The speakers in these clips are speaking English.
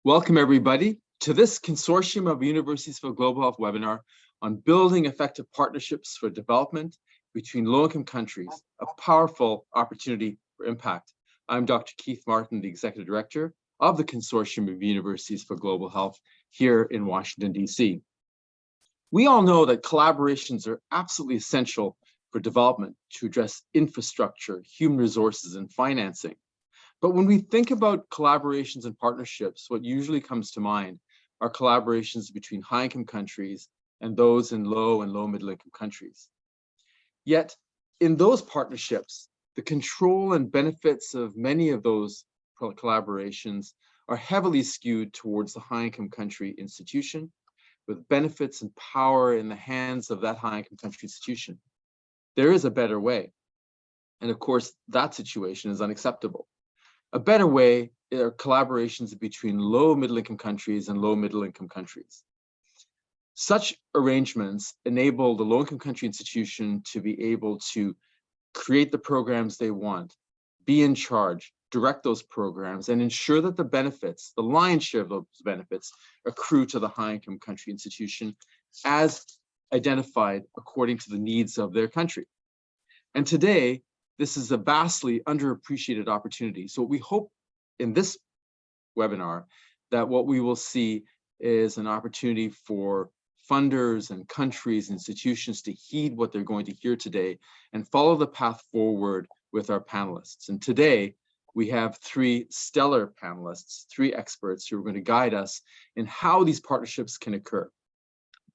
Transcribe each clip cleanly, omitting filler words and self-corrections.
Welcome, everybody, to this Consortium of Universities for Global Health webinar on building effective partnerships for development between low-income countries, a powerful opportunity for impact. I'm Dr. Keith Martin, the Executive Director of the Consortium of Universities for Global Health here in Washington, D.C. We all know that collaborations are absolutely essential for development to address infrastructure, human resources, and financing. But when we think about collaborations and partnerships, what usually comes to mind are collaborations between high-income countries and those in low and low-middle-income countries. Yet, in those partnerships, the control and benefits of many of those collaborations are heavily skewed towards the high-income country institution, with benefits and power in the hands of that high-income country institution. There is a better way. And of course, that situation is unacceptable. A better way are collaborations between low middle-income countries and low middle-income countries. Such arrangements enable the low-income country institution to be able to create the programs they want, be in charge, direct those programs, and ensure that the benefits, the lion's share of those benefits, accrue to the high-income country institution as identified according to the needs of their country. And today, this is a vastly underappreciated opportunity. So we hope in this webinar that what we will see is an opportunity for funders and countries, institutions to heed what they're going to hear today and follow the path forward with our panelists. And today, we have three stellar panelists, three experts who are going to guide us in how these partnerships can occur.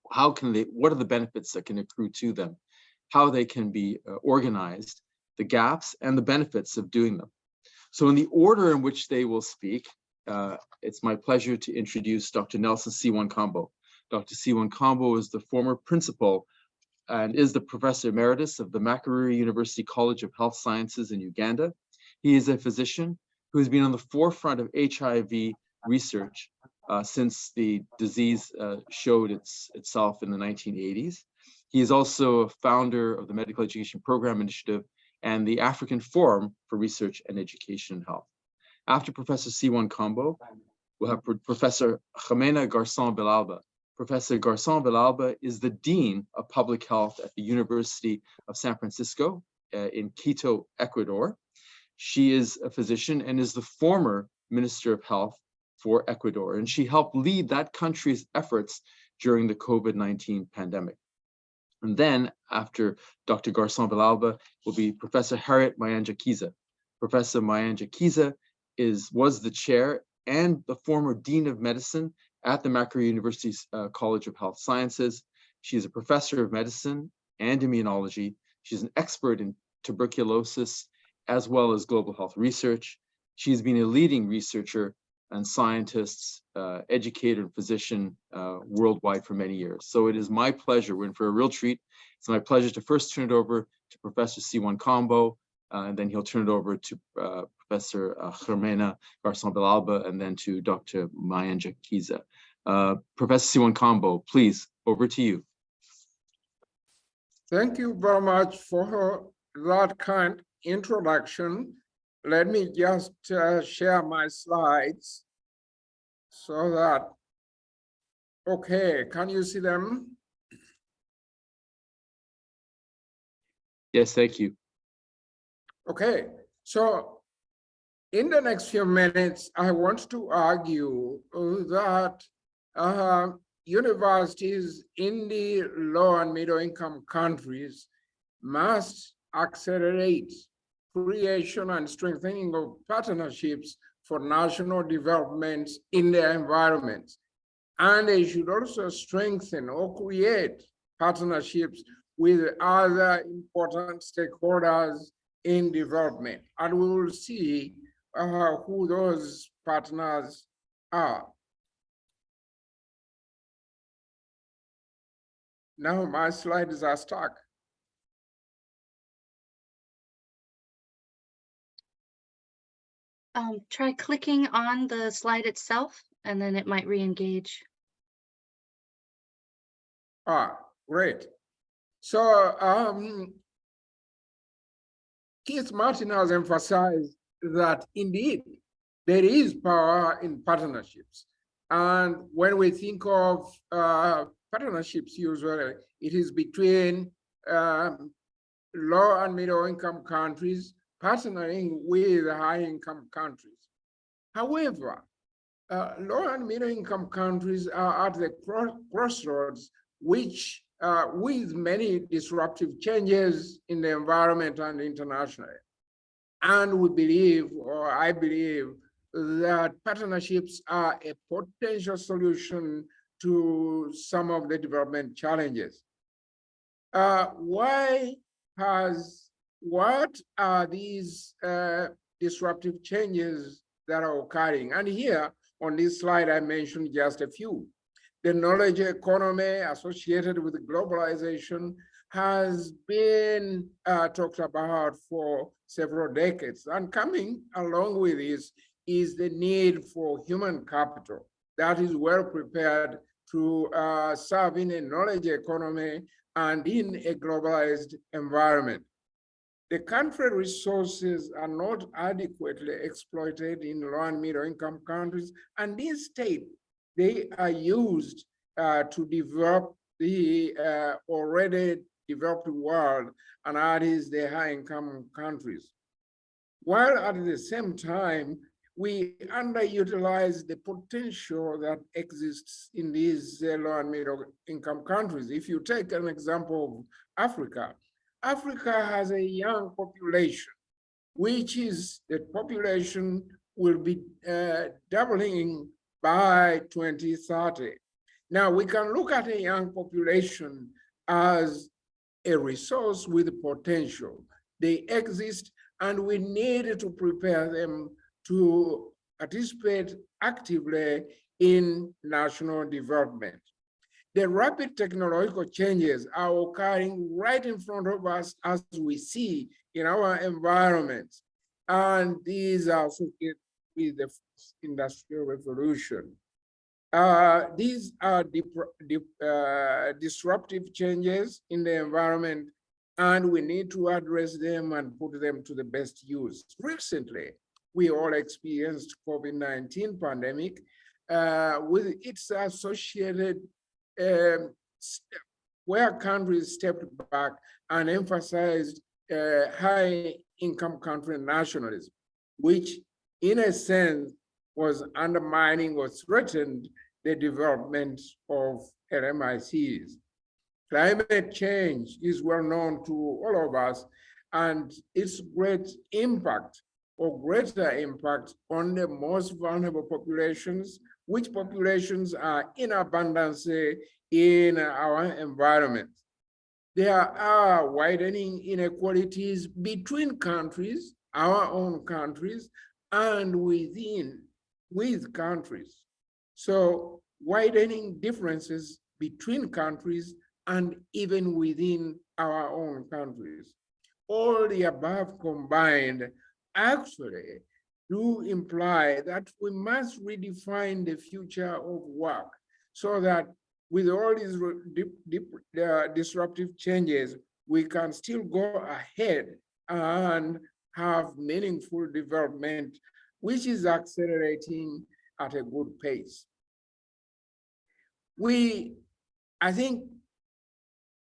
What are the benefits that can accrue to them? How they can be organized, the gaps and the benefits of doing them. So in the order in which they will speak, it's my pleasure to introduce Dr. Nelson Siwan-Kombo. Dr. Siwan-Kombo is the former principal and is the Professor Emeritus of the Makerere University College of Health Sciences in Uganda. He is a physician who has been on the forefront of HIV research since the disease showed itself in the 1980s. He is also a founder of the Medical Education Program Initiative and the African Forum for Research and Education in Health. After Professor Siwan-Kombo, we'll have Professor Ximena Garcon-Villalba. Professor Garcon-Villalba is the Dean of Public Health at the University of San Francisco in Quito, Ecuador. She is a physician and is the former Minister of Health for Ecuador, and she helped lead that country's efforts during the COVID-19 pandemic. And then after Dr. Garcon-Villalba will be Professor Harriet Mayanja-Kiza. Professor Mayanja-Kiza was the chair and the former Dean of Medicine at the Makerere University's College of Health Sciences. She is a professor of medicine and immunology. She's an expert in tuberculosis as well as global health research. She's been a leading researcher and scientists, educator and physician worldwide for many years. So it is my pleasure, we're in for a real treat. It's my pleasure to first turn it over to Professor Siwan-Kombo, and then he'll turn it over to Professor Ximena Garcon-Villalba, and then to Dr. Mayanja-Kiza. Professor Siwan-Kombo, please, over to you. Thank you very much for that kind introduction. Let me just share my slides so that, okay, can you see them? Yes, thank you. Okay, so in the next few minutes, I want to argue that universities in the low and middle income countries must accelerate creation and strengthening of partnerships for national development in their environments. And they should also strengthen or create partnerships with other important stakeholders in development. And we will see who those partners are. Now my slides are stuck. Try clicking on the slide itself, and then it might re-engage. Great. So Keith Martin has emphasized that indeed there is power in partnerships. And when we think of partnerships, usually it is between low and middle income countries partnering with high income countries. However, low and middle income countries are at the crossroads, which with many disruptive changes in the environment and internationally. And we believe, or I believe, that partnerships are a potential solution to some of the development challenges. What are these disruptive changes that are occurring? And here on this slide, I mentioned just a few. The knowledge economy associated with globalization has been talked about for several decades. And coming along with this is the need for human capital that is well prepared to serve in a knowledge economy and in a globalized environment. The country resources are not adequately exploited in low and middle income countries, and instead they are used to develop the already developed world, and that is the high income countries. While at the same time, we underutilize the potential that exists in these low and middle income countries. If you take an example of Africa, Africa has a young population, which is the population will be doubling by 2030. Now, we can look at a young population as a resource with potential. They exist, and we need to prepare them to participate actively in national development. The rapid technological changes are occurring right in front of us as we see in our environments. And these are associated with the industrial revolution. These are disruptive changes in the environment, and we need to address them and put them to the best use. Recently, we all experienced COVID-19 pandemic with its associated where countries stepped back and emphasized high income country nationalism, which in a sense was undermining or threatened the development of LLMICs. Climate change is well known to all of us, and its great impact or greater impact on the most vulnerable populations, which populations are in abundance in our environment. There are widening inequalities between countries, our own countries, and with countries. So widening differences between countries and even within our own countries. All the above combined actually do imply that we must redefine the future of work so that with all these disruptive changes, we can still go ahead and have meaningful development, which is accelerating at a good pace. I think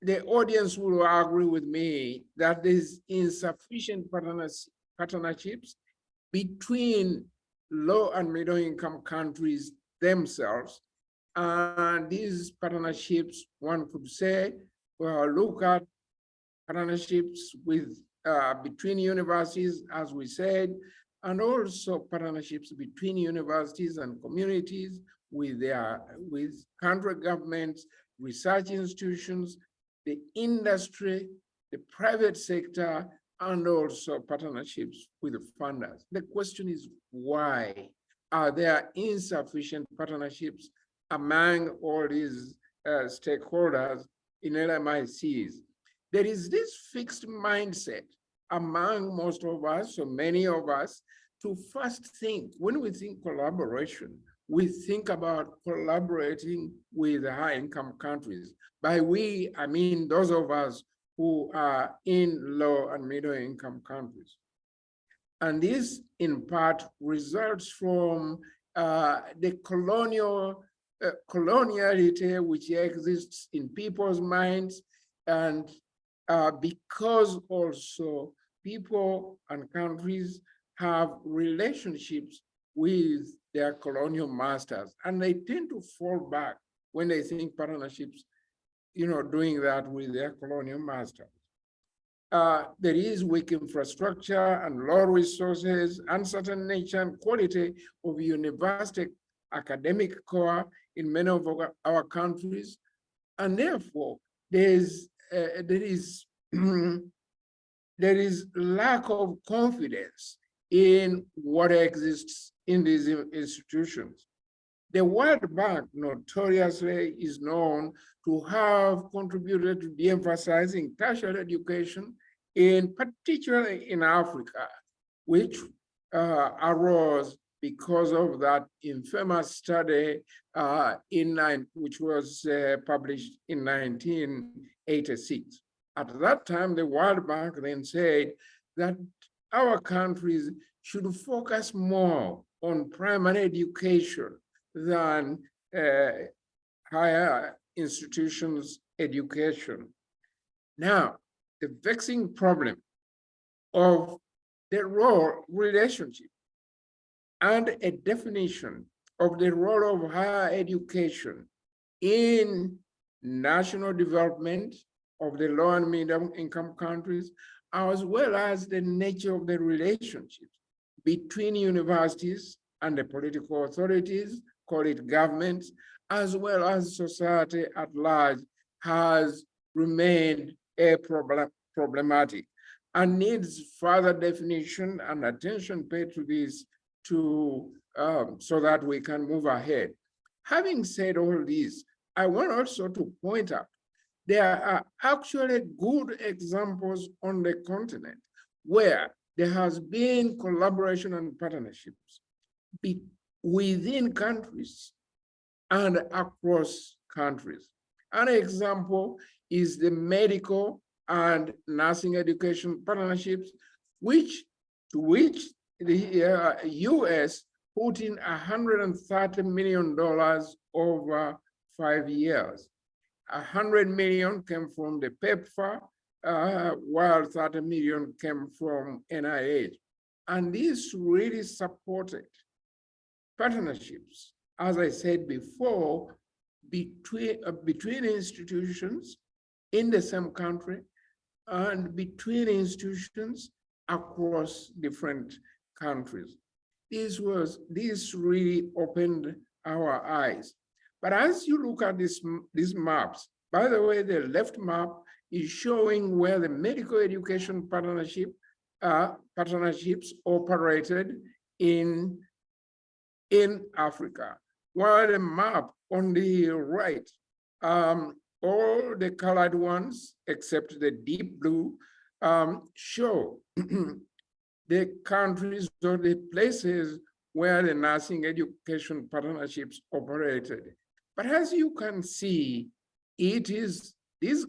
the audience will agree with me that there's insufficient partnerships between low and middle income countries themselves. And these partnerships, one could say, look at partnerships with between universities, as we said, and also partnerships between universities and communities with country governments, research institutions, the industry, the private sector, and also partnerships with the funders. The question is, why are there insufficient partnerships among all these stakeholders in LLMICs? There is this fixed mindset among most of us, so many of us, to first think, when we think collaboration, we think about collaborating with high-income countries. By we, I mean those of us who are in low and middle-income countries. And this, in part, results from the coloniality which exists in people's minds, and because also people and countries have relationships with their colonial masters, and they tend to fall back when they think partnerships, doing that with their colonial masters. There is weak infrastructure and low resources, uncertain nature and quality of university academic core in many of our countries, and therefore there is there is lack of confidence in what exists in these institutions. The World Bank notoriously is known to have contributed to de-emphasizing tertiary education, particularly in Africa, which arose because of that infamous study which was published in 1986. At that time, the World Bank then said that our countries should focus more on primary education than higher institutions education. Now, the vexing problem of the role relationship and a definition of the role of higher education in national development of the low and medium income countries, as well as the nature of the relationships between universities and the political authorities, call it governments, as well as society at large, has remained a problematic and needs further definition and attention paid to this so that we can move ahead. Having said all this, I want also to point out there are actually good examples on the continent where there has been collaboration and partnerships within countries and across countries. An example is the medical and nursing education partnerships, to which the US put in $130 million over 5 years. 100 million came from the PEPFAR, while 30 million came from NIH. And this really supported partnerships, as I said before, between institutions in the same country and between institutions across different countries. This really opened our eyes. But as you look at these maps, by the way, the left map is showing where the medical education partnerships operated in Africa, while the map on the right, all the colored ones, except the deep blue, show the countries or the places where the nursing education partnerships operated. But as you can see, these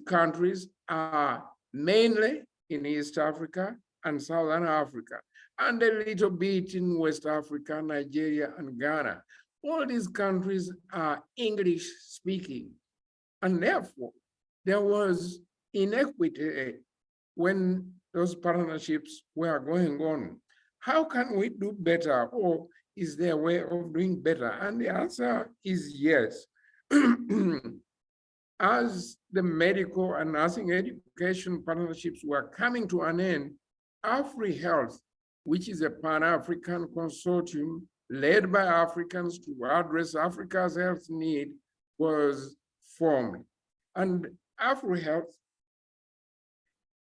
countries are mainly in East Africa and Southern Africa, and a little bit in West Africa, Nigeria, and Ghana. All these countries are English speaking. And therefore, there was inequity when those partnerships were going on. How can we do better, or is there a way of doing better? And the answer is yes. As the medical and nursing education partnerships were coming to an end, AfriHealth, which is a Pan-African consortium led by Africans to address Africa's health need, was formed. And AfriHealth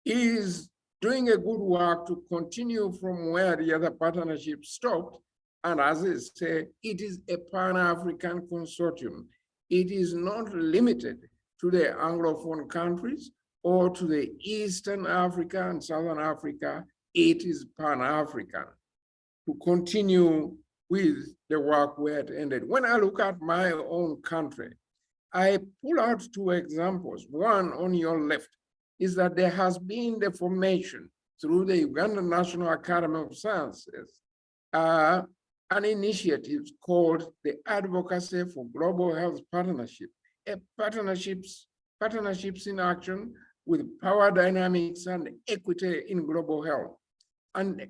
is doing a good work to continue from where the other partnerships stopped. And as I say, it is a Pan-African consortium. It is not limited to the Anglophone countries or to the Eastern Africa and Southern Africa. It is Pan-African to continue with the work where it ended. When I look at my own country, I pull out two examples. One on your left is that there has been the formation through the Ugandan National Academy of Sciences an initiative called the Advocacy for Global Health Partnership, a partnerships in action with power dynamics and equity in global health. And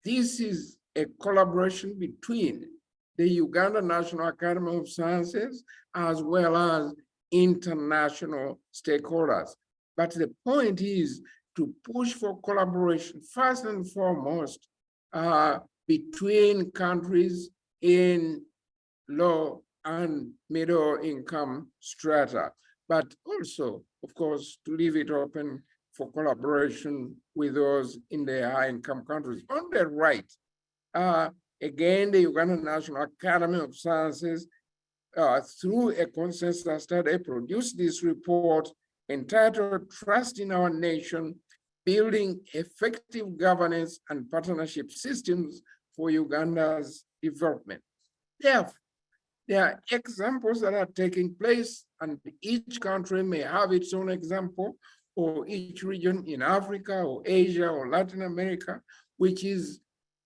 this is a collaboration between the Uganda National Academy of Sciences as well as international stakeholders. But the point is to push for collaboration, first and foremost, between countries in low and middle income strata, but also, of course, to leave it open for collaboration with those in the high income countries. On the right, again, the Uganda National Academy of Sciences, through a consensus study, produced this report entitled Trust in Our Nation, Building Effective Governance and Partnership Systems for Uganda's Development. Therefore, there are examples that are taking place, and each country may have its own example, or each region in Africa or Asia or Latin America, which is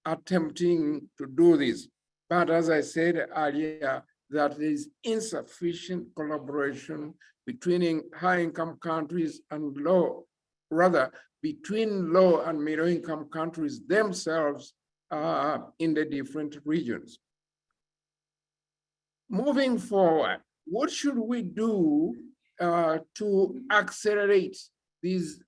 attempting to do this. But as I said earlier, that there is insufficient collaboration between high-income countries and between low and middle-income countries themselves in the different regions. Moving forward, what should we do to accelerate these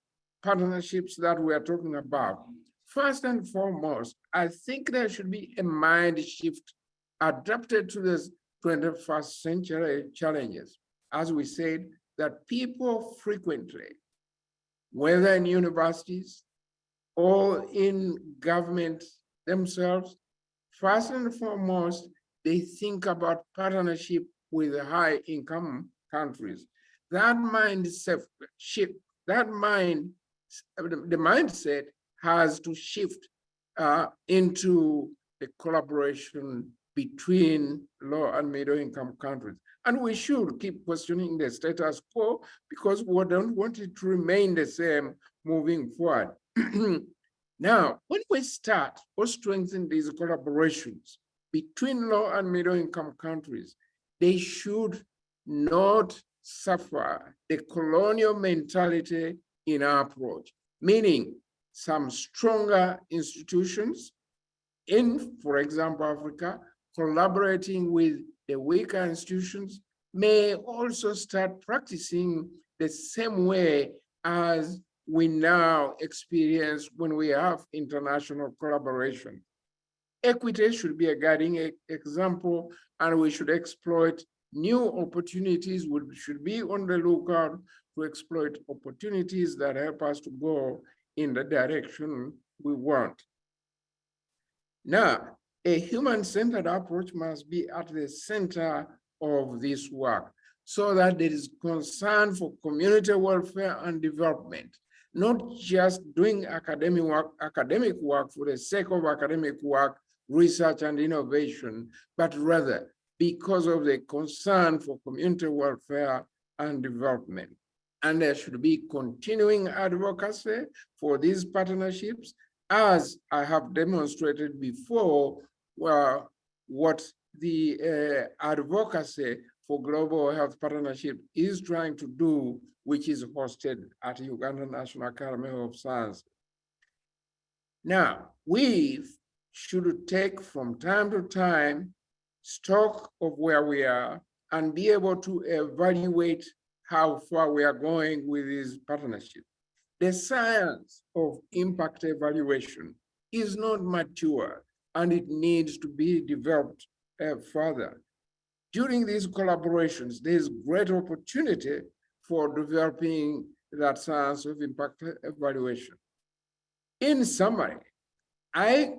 partnerships that we are talking about? First and foremost, I think there should be a mind shift adapted to the 21st century challenges. As we said, that people frequently, whether in universities or in government themselves, first and foremost, they think about partnership with high-income countries. That mindset shift, the mindset has to shift into the collaboration between low and middle-income countries. And we should keep questioning the status quo because we don't want it to remain the same moving forward. Now, when we start or strengthen these collaborations between low and middle-income countries, they should not suffer the colonial mentality in our approach, meaning some stronger institutions in, for example, Africa, collaborating with the weaker institutions may also start practicing the same way as we now experience when we have international collaboration. Equity should be a guiding example, and we should exploit new opportunities. We should be on the lookout to exploit opportunities that help us to go in the direction we want. Now, a human-centered approach must be at the center of this work so that there is concern for community welfare and development, not just doing academic work for the sake of academic work, research and innovation, but rather because of the concern for community welfare and development. And there should be continuing advocacy for these partnerships, as I have demonstrated before, what the advocacy for global health partnership is trying to do, which is hosted at Uganda National Academy of Sciences. Now, we should take from time to time stock of where we are and be able to evaluate how far we are going with these partnerships. The science of impact evaluation is not mature and it needs to be developed further. During these collaborations, there's great opportunity for developing that science of impact evaluation. In summary, I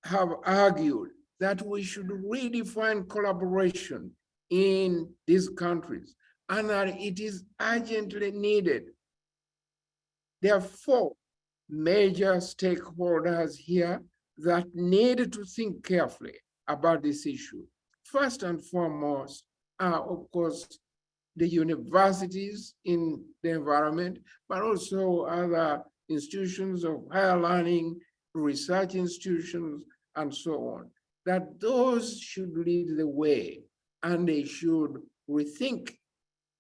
have argued that we should redefine collaboration in these countries and that it is urgently needed. There are 4 major stakeholders here that need to think carefully about this issue. First and foremost are, of course, the universities in the environment, but also other institutions of higher learning, research institutions, and so on. that those should lead the way, and they should rethink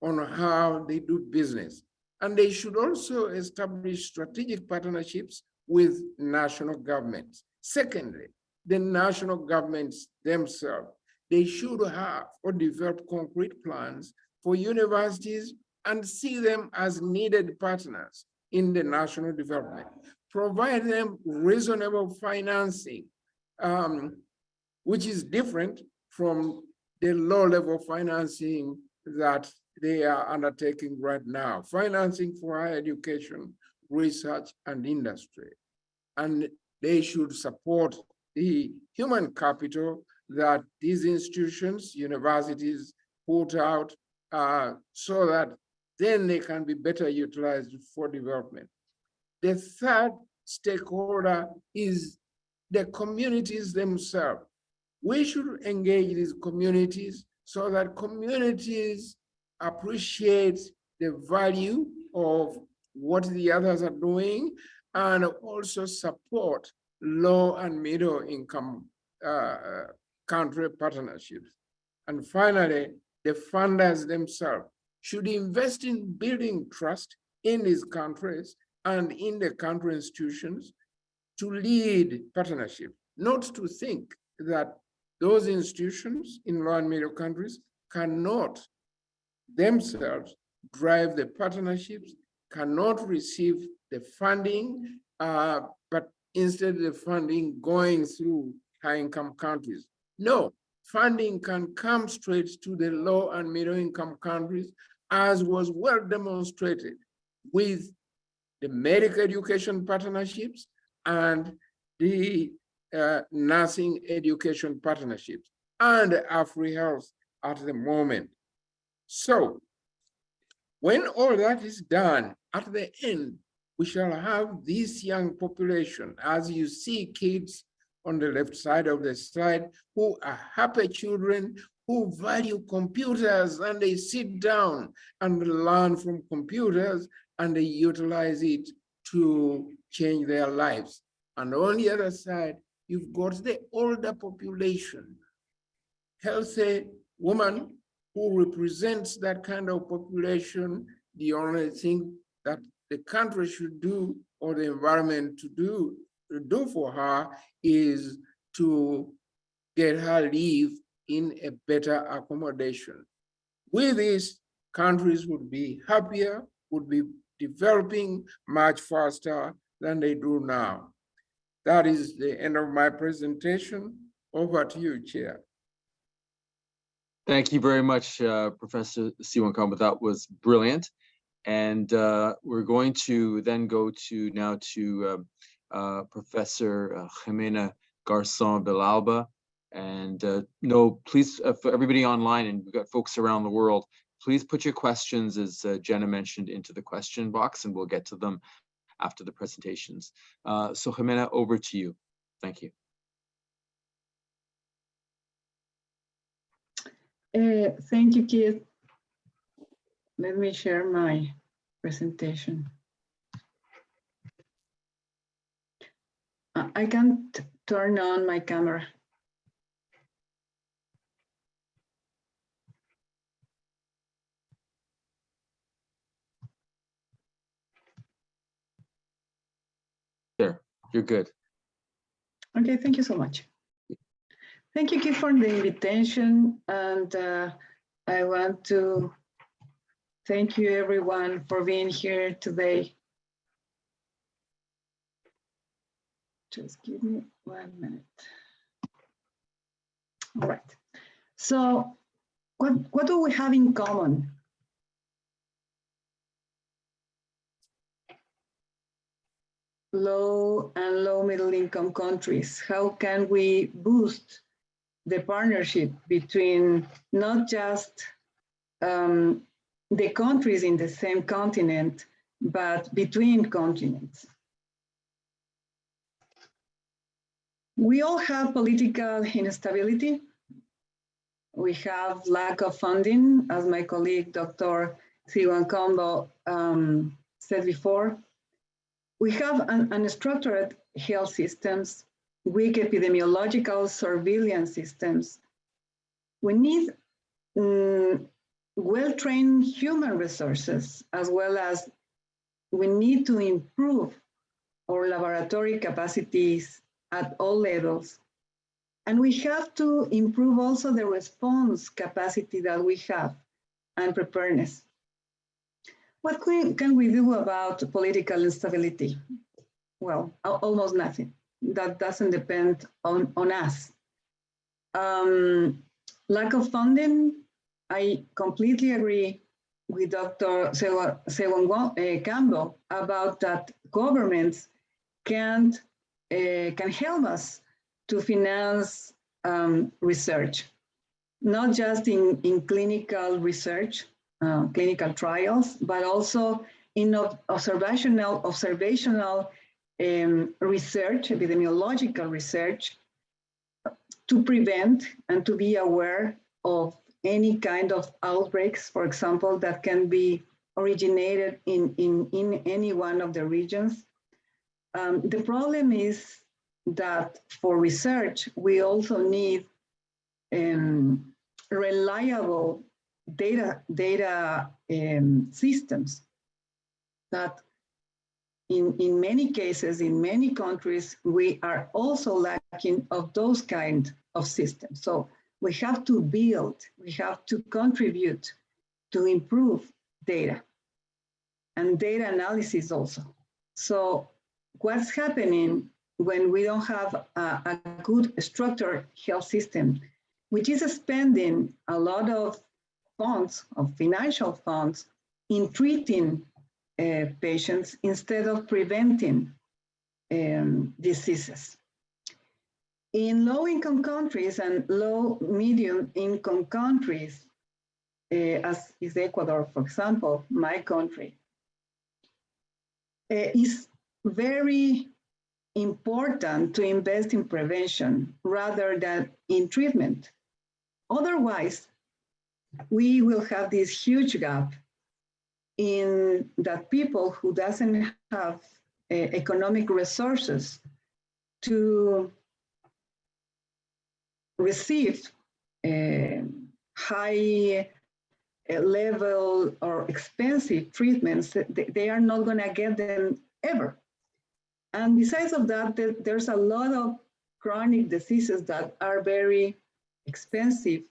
on how they do business. And they should also establish strategic partnerships with national governments. Secondly, the national governments themselves, they should have or develop concrete plans for universities and see them as needed partners in the national development. Provide them reasonable financing, which is different from the low-level financing that they are undertaking right now, financing for higher education, research, and industry. And they should support the human capital that these institutions, universities, put out so that then they can be better utilized for development. The third stakeholder is the communities themselves. We should engage these communities so that communities appreciate the value of what the others are doing and also support low and middle income country partnerships. And finally, the funders themselves should invest in building trust in these countries and in the country institutions to lead partnership, not to think that those institutions in low and middle countries cannot themselves drive the partnerships, cannot receive the funding, but instead the funding going through high-income countries. No, funding can come straight to the low and middle-income countries, as was well demonstrated with the medical education partnerships and the nursing education partnerships and AfriHealth at the moment. So when all that is done, at the end, we shall have this young population, as you see kids on the left side of the slide, who are happy children, who value computers, and they sit down and learn from computers and they utilize it to change their lives. And on the other side, you've got the older population, healthy woman who represents that kind of population. The only thing that the country should do or the environment to do for her is to get her live in a better accommodation. With this, countries would be happier, would be developing much faster than they do now. That is the end of my presentation. Over to you, Chair. Thank you very much, Professor Siwankamba. That was brilliant. And we're going to then go to Professor Jimena Garcon Villalba. And no, please, for everybody online, and we've got folks around the world, please put your questions, as Jenna mentioned, into the question box, and we'll get to them after the presentations. So Jimena, over to you. Thank you. Thank you, Keith. Let me share my presentation. I can't turn on my camera. There, you're good. Okay, thank you so much. Thank you, Keith, for the invitation. And I want to thank you, everyone, for being here today. Just give me 1 minute. All right. So what do we have in common? Low and low middle income countries. How can we boost the partnership between not just the countries in the same continent, but between continents? We all have political instability. We have lack of funding, as my colleague, Dr. Siwankamba said before. We have unstructured health systems. weak epidemiological surveillance systems. We need well-trained human resources, as well as we need to improve our laboratory capacities at all levels. And we have to improve also the response capacity that we have and preparedness. What can we do about political instability? Well, almost nothing. That doesn't depend on us. Lack of funding, I completely agree with Dr. Sewon Campbell about that governments can help us to finance research, not just in clinical research, clinical trials, but also in observational research, epidemiological research, to prevent and to be aware of any kind of outbreaks, for example, that can be originated in any one of the regions. The problem is that for research, we also need reliable data systems that in many cases, in many countries, we are also lacking of those kind of systems. So we have to build, we have to contribute to improve data and data analysis also. So what's happening when we don't have a good structured health system, which is spending a lot of funds, of financial funds, in treating patients instead of preventing diseases. In low-income countries and low-medium-income countries, as is Ecuador, for example, my country, is very important to invest in prevention rather than in treatment. Otherwise, we will have this huge gap in that people who doesn't have economic resources to receive high level or expensive treatments, they are not going to get them ever. And besides of that, there's a lot of chronic diseases that are very expensive,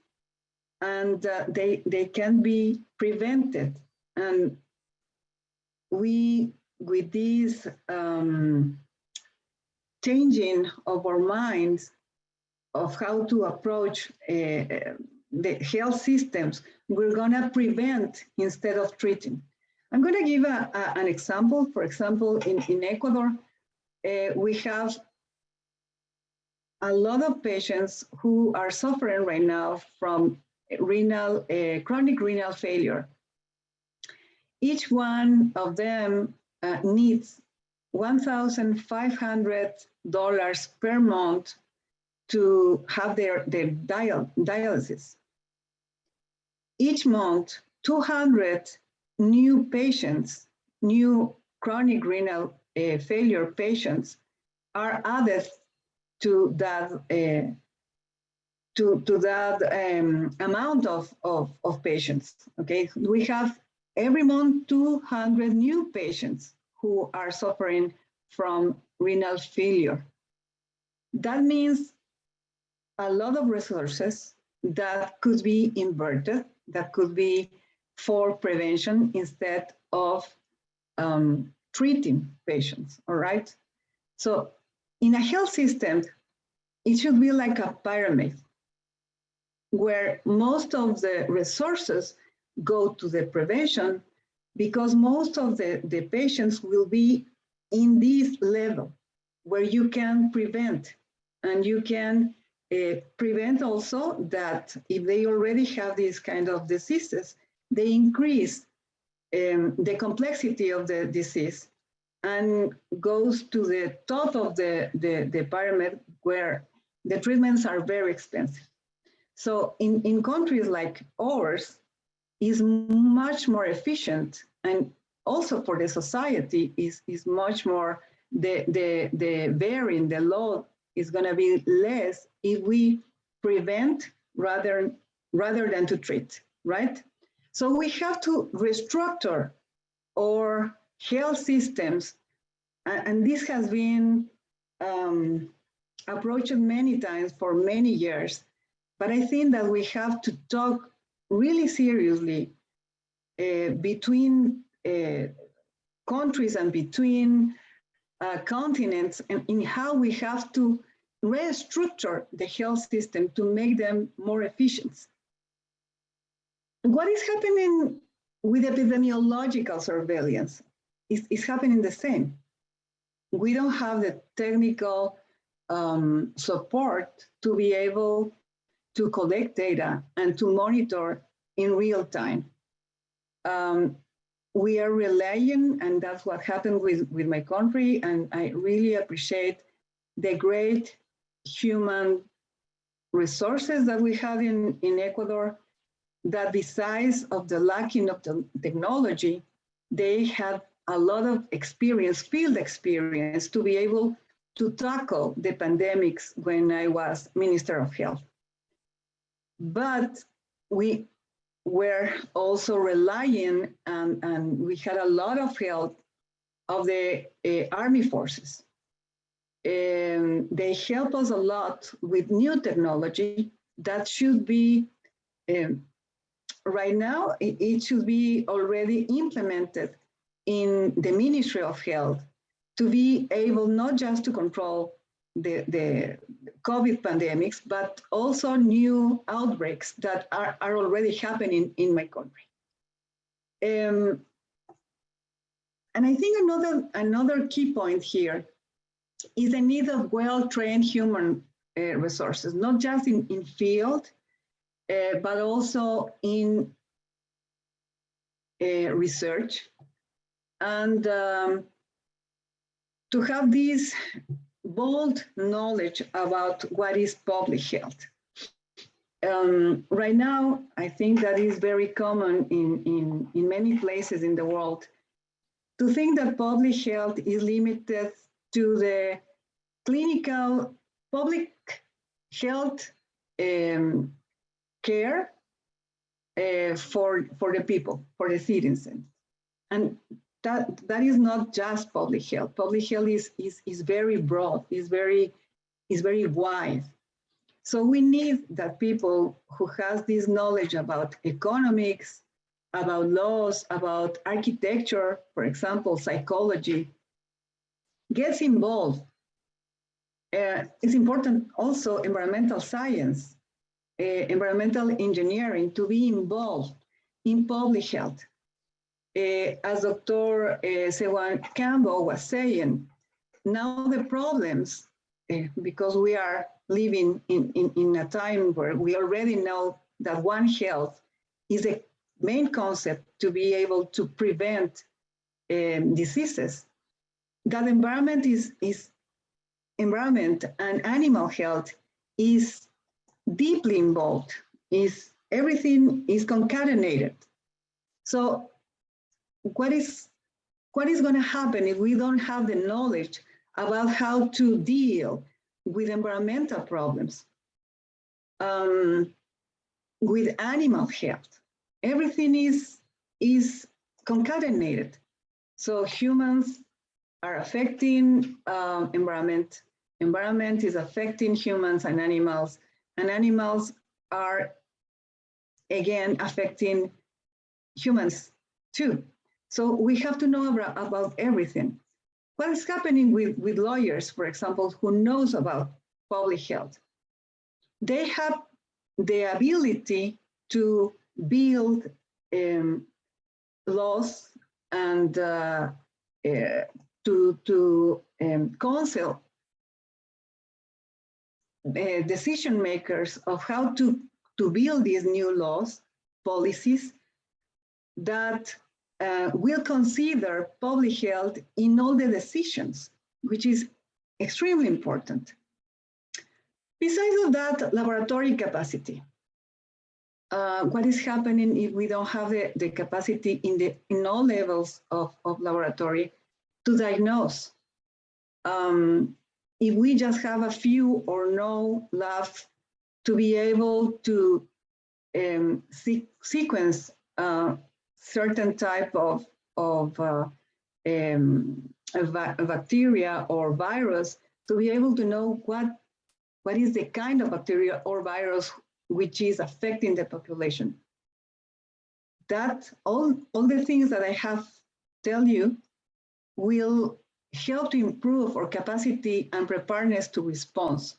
and they can be prevented. And we, with this changing of our minds of how to approach the health systems, we're gonna prevent instead of treating. I'm gonna give an example. For example, in Ecuador, we have a lot of patients who are suffering right now from chronic renal failure. Each one of them needs $1,500 per month to have their dialysis. Each month, 200 new patients, new chronic renal failure patients, are added to that amount of patients. Okay, we have every month 200 new patients who are suffering from renal failure. That means a lot of resources that could be inverted, that could be for prevention instead of treating patients, all right? So in a health system, it should be like a pyramid where most of the resources go to the prevention, because most of the patients will be in this level where you can prevent, and you can prevent also that if they already have these kind of diseases, they increase the complexity of the disease and goes to the top of the pyramid where the treatments are very expensive. So in countries like ours, is much more efficient, and also for the society is much more the load is going to be less if we prevent rather than to treat, right? So we have to restructure our health systems, and this has been approached many times for many years, but I think that we have to talk really seriously between countries and between continents, and in how we have to restructure the health system to make them more efficient. What is happening with epidemiological surveillance is happening the same. We don't have the technical support to be able to collect data and to monitor in real time. We are relying, and that's what happened with my country, and I really appreciate the great human resources that we have in Ecuador, that besides of the lacking of the technology, they had a lot of experience, field experience, to be able to tackle the pandemics when I was Minister of Health. But we were also relying, and we had a lot of help of the Army forces. They help us a lot with new technology that should be, right now, it should be already implemented in the Ministry of Health to be able not just to control the COVID pandemics, but also new outbreaks that are already happening in my country. And I think another key point here is the need of well-trained human resources, not just in field, but also in research, and to have this bold knowledge about what is public health. Right now, I think that is very common in many places in the world to think that public health is limited to the clinical public health care for the people, for the citizens. And that is not just public health. Public health is very broad, is very wide. So we need that people who has this knowledge about economics, about laws, about architecture, for example, psychology, gets involved. It's important also environmental science, environmental engineering, to be involved in public health. As Dr. Sewan Campbell was saying, now the problems, because we are living in a time where we already know that One Health is a main concept to be able to prevent diseases. That environment environment and animal health is deeply involved. Everything is concatenated. So what is going to happen if we don't have the knowledge about how to deal with environmental problems, with animal health? Everything is concatenated. So humans are affecting environment. Environment is affecting humans and animals are, again, affecting humans too. So we have to know about everything. What is happening with lawyers, for example, who knows about public health? They have the ability to build laws and to counsel decision makers of how to build these new laws, policies that will consider public health in all the decisions, which is extremely important. Besides of that, laboratory capacity. What is happening if we don't have the capacity in all levels of laboratory to diagnose? if we just have a few or no labs to be able to sequence certain type of bacteria or virus, to be able to know what is the kind of bacteria or virus which is affecting the population. That all the things that I have tell you will help to improve our capacity and preparedness to response.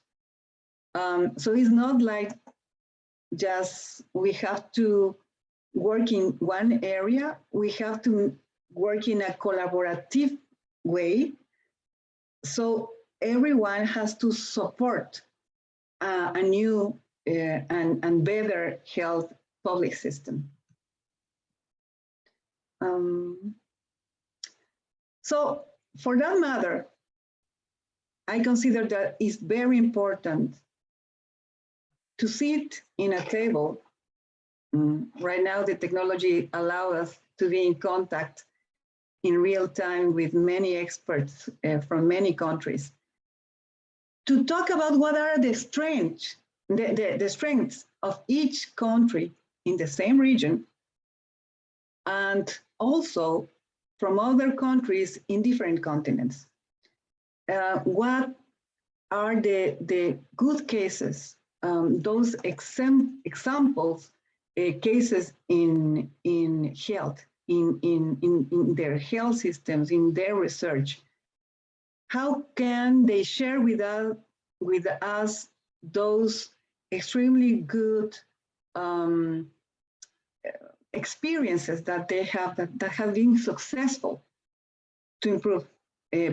So it's not like just we have to work in one area, we have to work in a collaborative way. So everyone has to support a new and better health public system. So for that matter, I consider that it's very important to sit in a table. Right now, the technology allows us to be in contact in real time with many experts from many countries to talk about what are the strengths, the strengths of each country in the same region, and also from other countries in different continents. What are the good cases, those examples, cases in health, in their health systems, in their research? How can they share with us those extremely good experiences that they have that have been successful to improve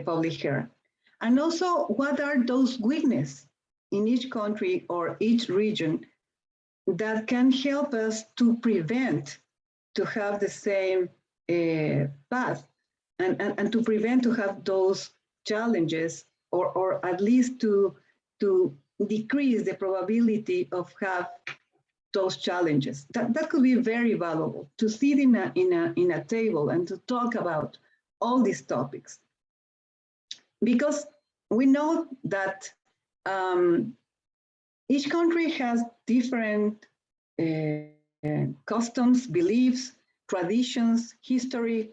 public health? And also, what are those weaknesses in each country or each region that can help us to prevent to have the same path and to prevent to have those challenges, or at least to decrease the probability of have those challenges? That could be very valuable, to sit in a table and to talk about all these topics. Because we know that each country has different customs, beliefs, traditions, history,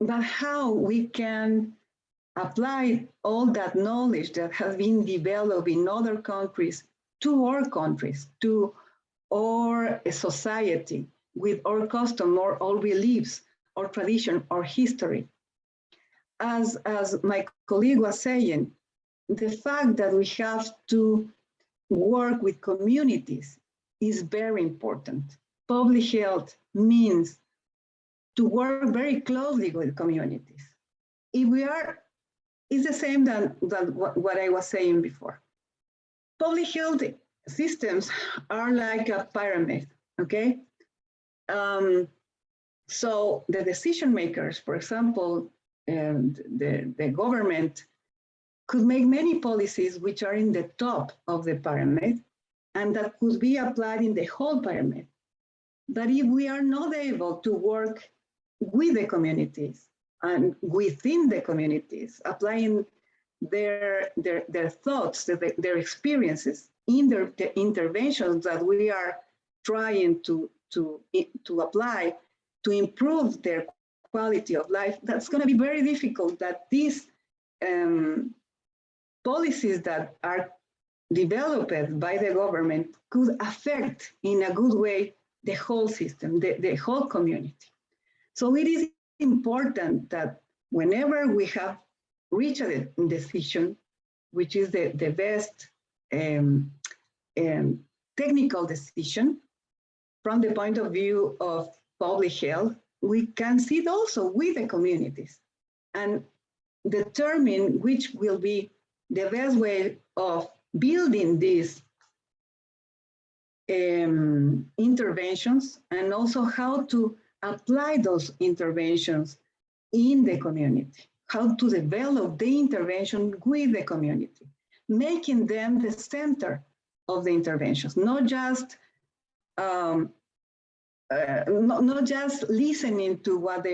but how we can apply all that knowledge that has been developed in other countries to our countries, to our society, with our custom, or our beliefs, or tradition, or history. As my colleague was saying, the fact that we have to work with communities is very important. Public health means to work very closely with communities. If we are, it's the same than what I was saying before. Public health systems are like a pyramid, okay? So the decision makers, for example, the government could make many policies which are in the top of the pyramid, and that could be applied in the whole pyramid. But if we are not able to work with the communities and within the communities, applying their thoughts, their experiences in the interventions that we are trying to apply to improve their quality of life, that's going to be very difficult. That these policies that are developed by the government could affect in a good way the whole system, the whole community. So it is important that whenever we have reached a decision, which is the best technical decision from the point of view of public health, we can sit also with the communities and determine which will be the best way of building these interventions, and also how to apply those interventions in the community, how to develop the intervention with the community, making them the center of the interventions, not just not just listening to what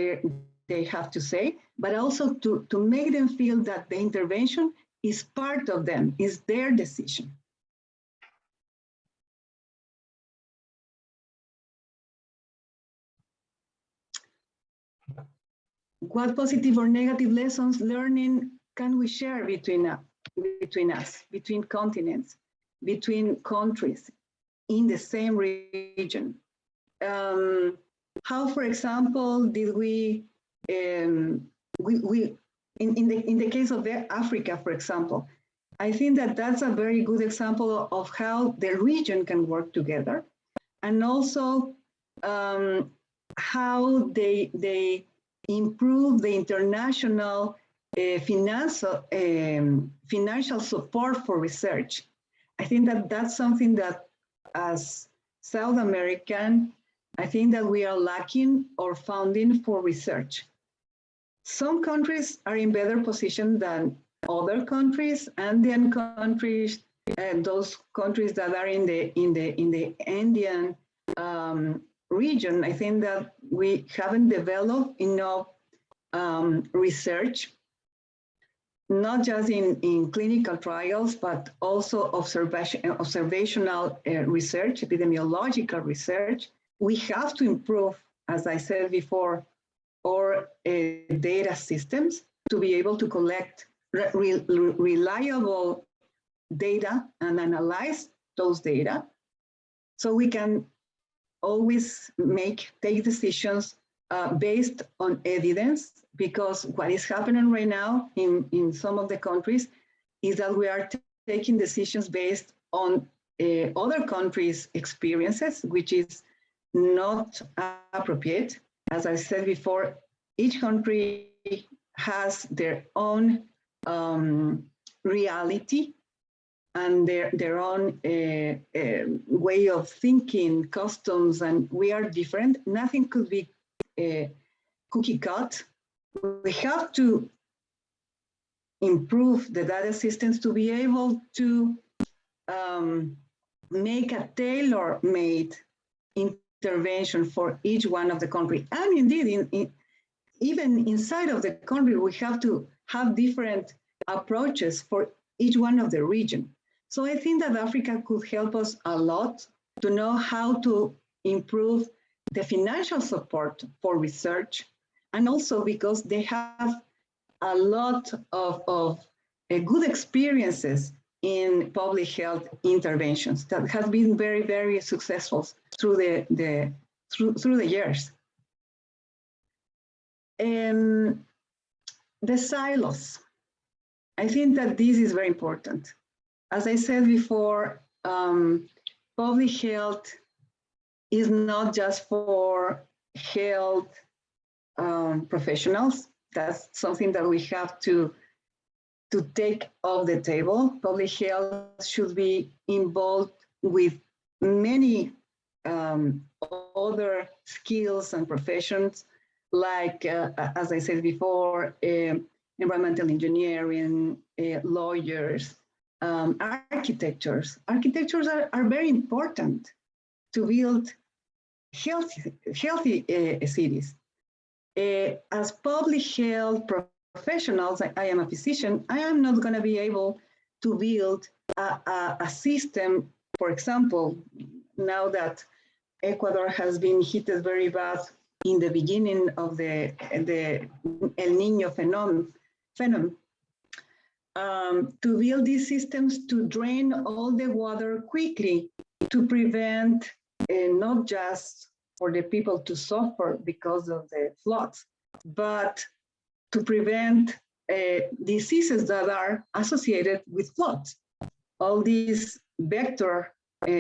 they have to say, but also to make them feel that the intervention is part of them, is their decision. What positive or negative lessons learning can we share between us, between continents, between countries in the same region? How, for example, did we in the case of Africa, for example, I think that that's a very good example of how the region can work together, and also how they improve the international financial support for research. I think that that's something that, as South American, I think that we are lacking or funding for research. Some countries are in better position than other countries, Andean countries, and those countries that are in the Andean region. I think that we haven't developed enough research, not just in clinical trials, but also observational research, epidemiological research. We have to improve, as I said before, our data systems to be able to collect reliable data and analyze those data, so we can always take decisions based on evidence, because what is happening right now in some of the countries is that we are taking decisions based on other countries' experiences, which is not appropriate. As I said before, each country has their own reality and their own way of thinking, customs, and we are different. Nothing could be cookie cut. We have to improve the data systems to be able to make a tailor-made intervention for each one of the country. And indeed, even inside of the country, we have to have different approaches for each one of the region. So I think that Africa could help us a lot to know how to improve the financial support for research, and also because they have a lot of good experiences in public health interventions that have been very, very successful through the years. The silos. I think that this is very important. As I said before, public health is not just for health professionals. That's something that we have to take off the table. Public health should be involved with many other skills and professions, like, as I said before, environmental engineering, lawyers, architectures. Architectures are very important to build healthy cities. As public health professionals, I am a physician, I am not going to be able to build a system, for example, now that Ecuador has been hit very bad in the beginning of the El Niño phenomenon, to build these systems to drain all the water quickly to prevent not just for the people to suffer because of the floods, but to prevent diseases that are associated with floods, all these vector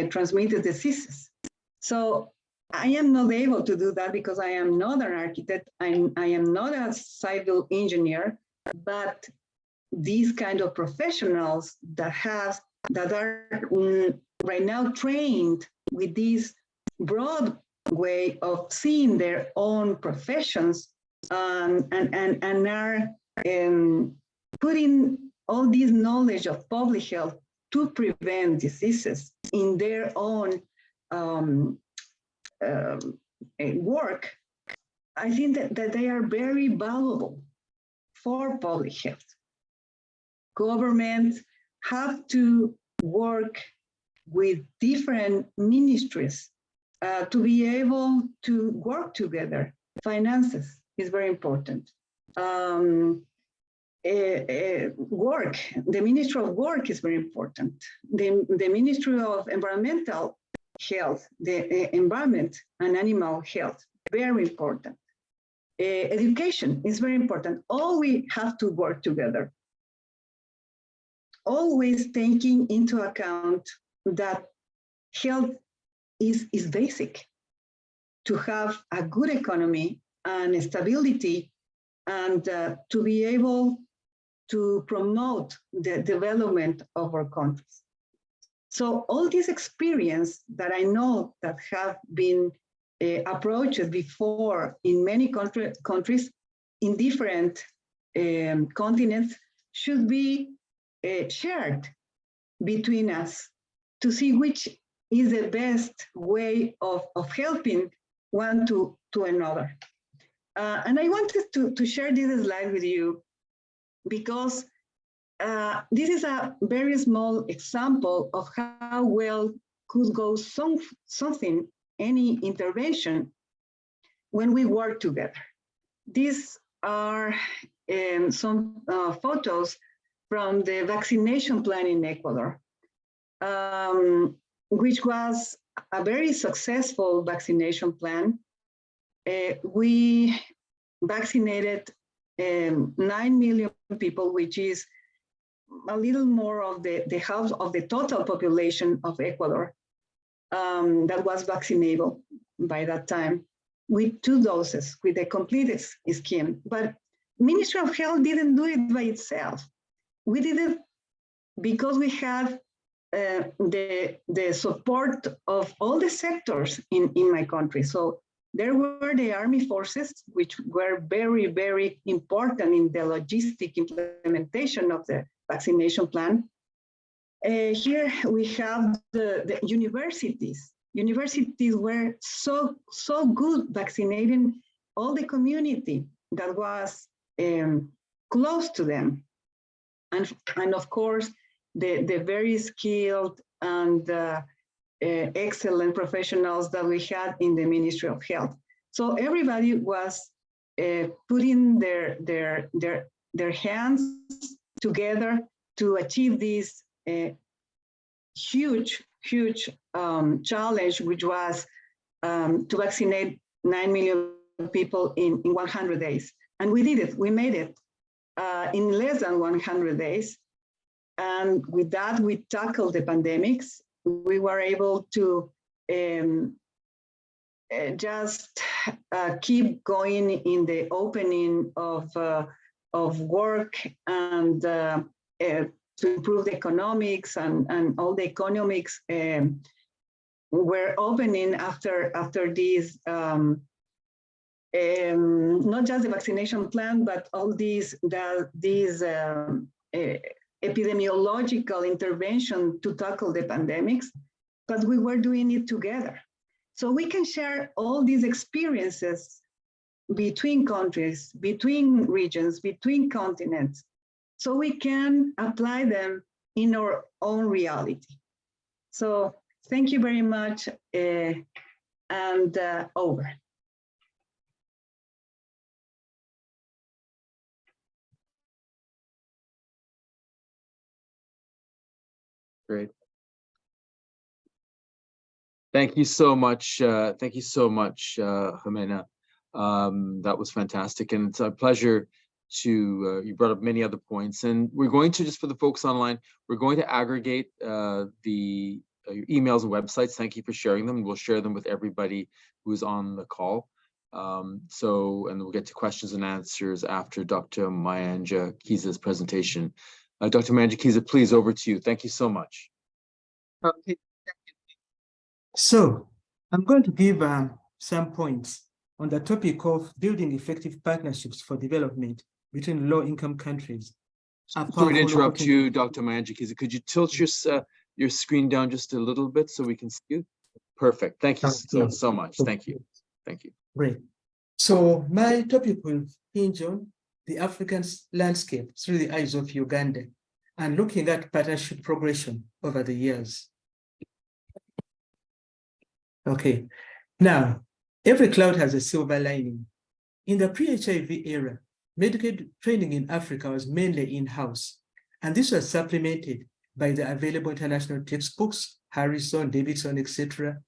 transmitted diseases. So I am not able to do that because I am not an architect, I am not a civil engineer, but these kind of professionals that are right now trained with this broad way of seeing their own professions and are putting all this knowledge of public health to prevent diseases in their own work. I think that they are very valuable for public health. Governments have to work with different ministries to be able to work together. Finances is very important. Work, the Ministry of Work is very important. The Ministry of Environmental Health, the environment and animal health, very important. Education is very important. All we have to work together. Always taking into account that health is basic to have a good economy and stability and to be able to promote the development of our countries. So all this experience that I know that have been approached before in many countries in different continents should be shared between us to see which is the best way of helping one to another. And I wanted to share this slide with you because this is a very small example of how well could go something, any intervention, when we work together. These are some photos from the vaccination plan in Ecuador, which was a very successful vaccination plan. We vaccinated 9 million people, which is a little more of the half of the total population of Ecuador that was vaccinable by that time with 2 doses, with a complete scheme. But Ministry of Health didn't do it by itself. We did it because we had the support of all the sectors in my country. So there were the army forces, which were very, very important in the logistic implementation of the vaccination plan. Here we have the universities. Universities were so good vaccinating all the community that was close to them. And of course, the very skilled and excellent professionals that we had in the Ministry of Health. So everybody was putting their hands together to achieve this huge challenge, which was to vaccinate 9 million people in 100 days. And we did it, we made it in less than 100 days. And with that, we tackled the pandemics. We were able to just keep going in the opening of work and to improve the economics and all the economics were opening after these, not just the vaccination plan, but all these epidemiological intervention to tackle the pandemics, but we were doing it together. So we can share all these experiences between countries, between regions, between continents, so we can apply them in our own reality. So thank you very much, and over. Great. Thank you so much. Thank you so much, Jimena. That was fantastic. And it's a pleasure to, you brought up many other points. And we're going to, just for the folks online, we're going to aggregate your emails and websites. Thank you for sharing them. We'll share them with everybody who's on the call. And we'll get to questions and answers after Dr. Mayanja Kiza's presentation. Dr. Mayanja Kiza, please, over to you. Thank you so much. Okay. So I'm going to give some points on the topic of building effective partnerships for development between low-income countries. Sorry to interrupt you, Dr. Mayanja Kiza. Could you tilt your screen down just a little bit so we can see you? Perfect. Thank you so much. Thank you. Thank you. Great. So my topic will hinge on the African landscape through the eyes of Uganda and looking at partnership progression over the years. Okay, now, every cloud has a silver lining. In the pre-HIV era, medical training in Africa was mainly in-house, and this was supplemented by the available international textbooks, Harrison, Davidson, etc.,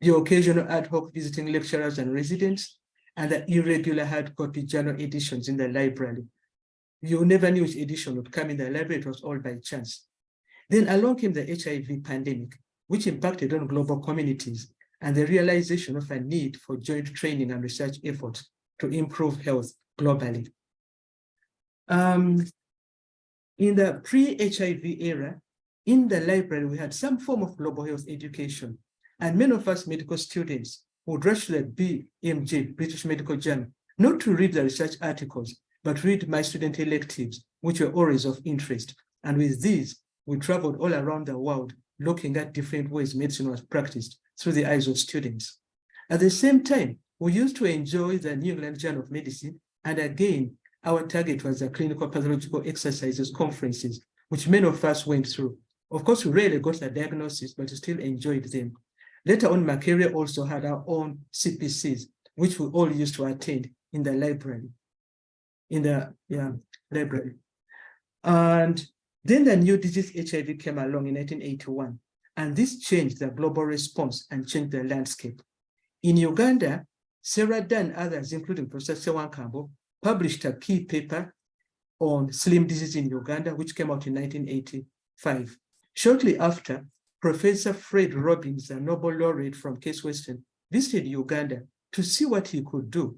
the occasional ad hoc visiting lecturers and residents, and the irregular hard copy journal editions in the library. You never knew which edition would come in the library, it was all by chance. Then along came the HIV pandemic, which impacted on global communities and the realization of a need for joint training and research efforts to improve health globally. In the pre-HIV era, in the library, we had some form of global health education, and many of us medical students would rush to the BMJ, British Medical Journal, not to read the research articles, but read my student electives, which were always of interest. And with these, we traveled all around the world, looking at different ways medicine was practiced through the eyes of students. At the same time, we used to enjoy the New England Journal of Medicine, and again, our target was the clinical pathological exercises conferences, which many of us went through. Of course, we rarely got a diagnosis, but we still enjoyed them. Later on, Makerere also had our own CPCs, which we all used to attend in the library, library. And then the new disease HIV came along in 1981, and this changed the global response and changed the landscape. In Uganda, Sarah Dunn and others, including Professor Sewankambo, published a key paper on slim disease in Uganda, which came out in 1985. Shortly after, Professor Fred Robbins, a Nobel laureate from Case Western, visited Uganda to see what he could do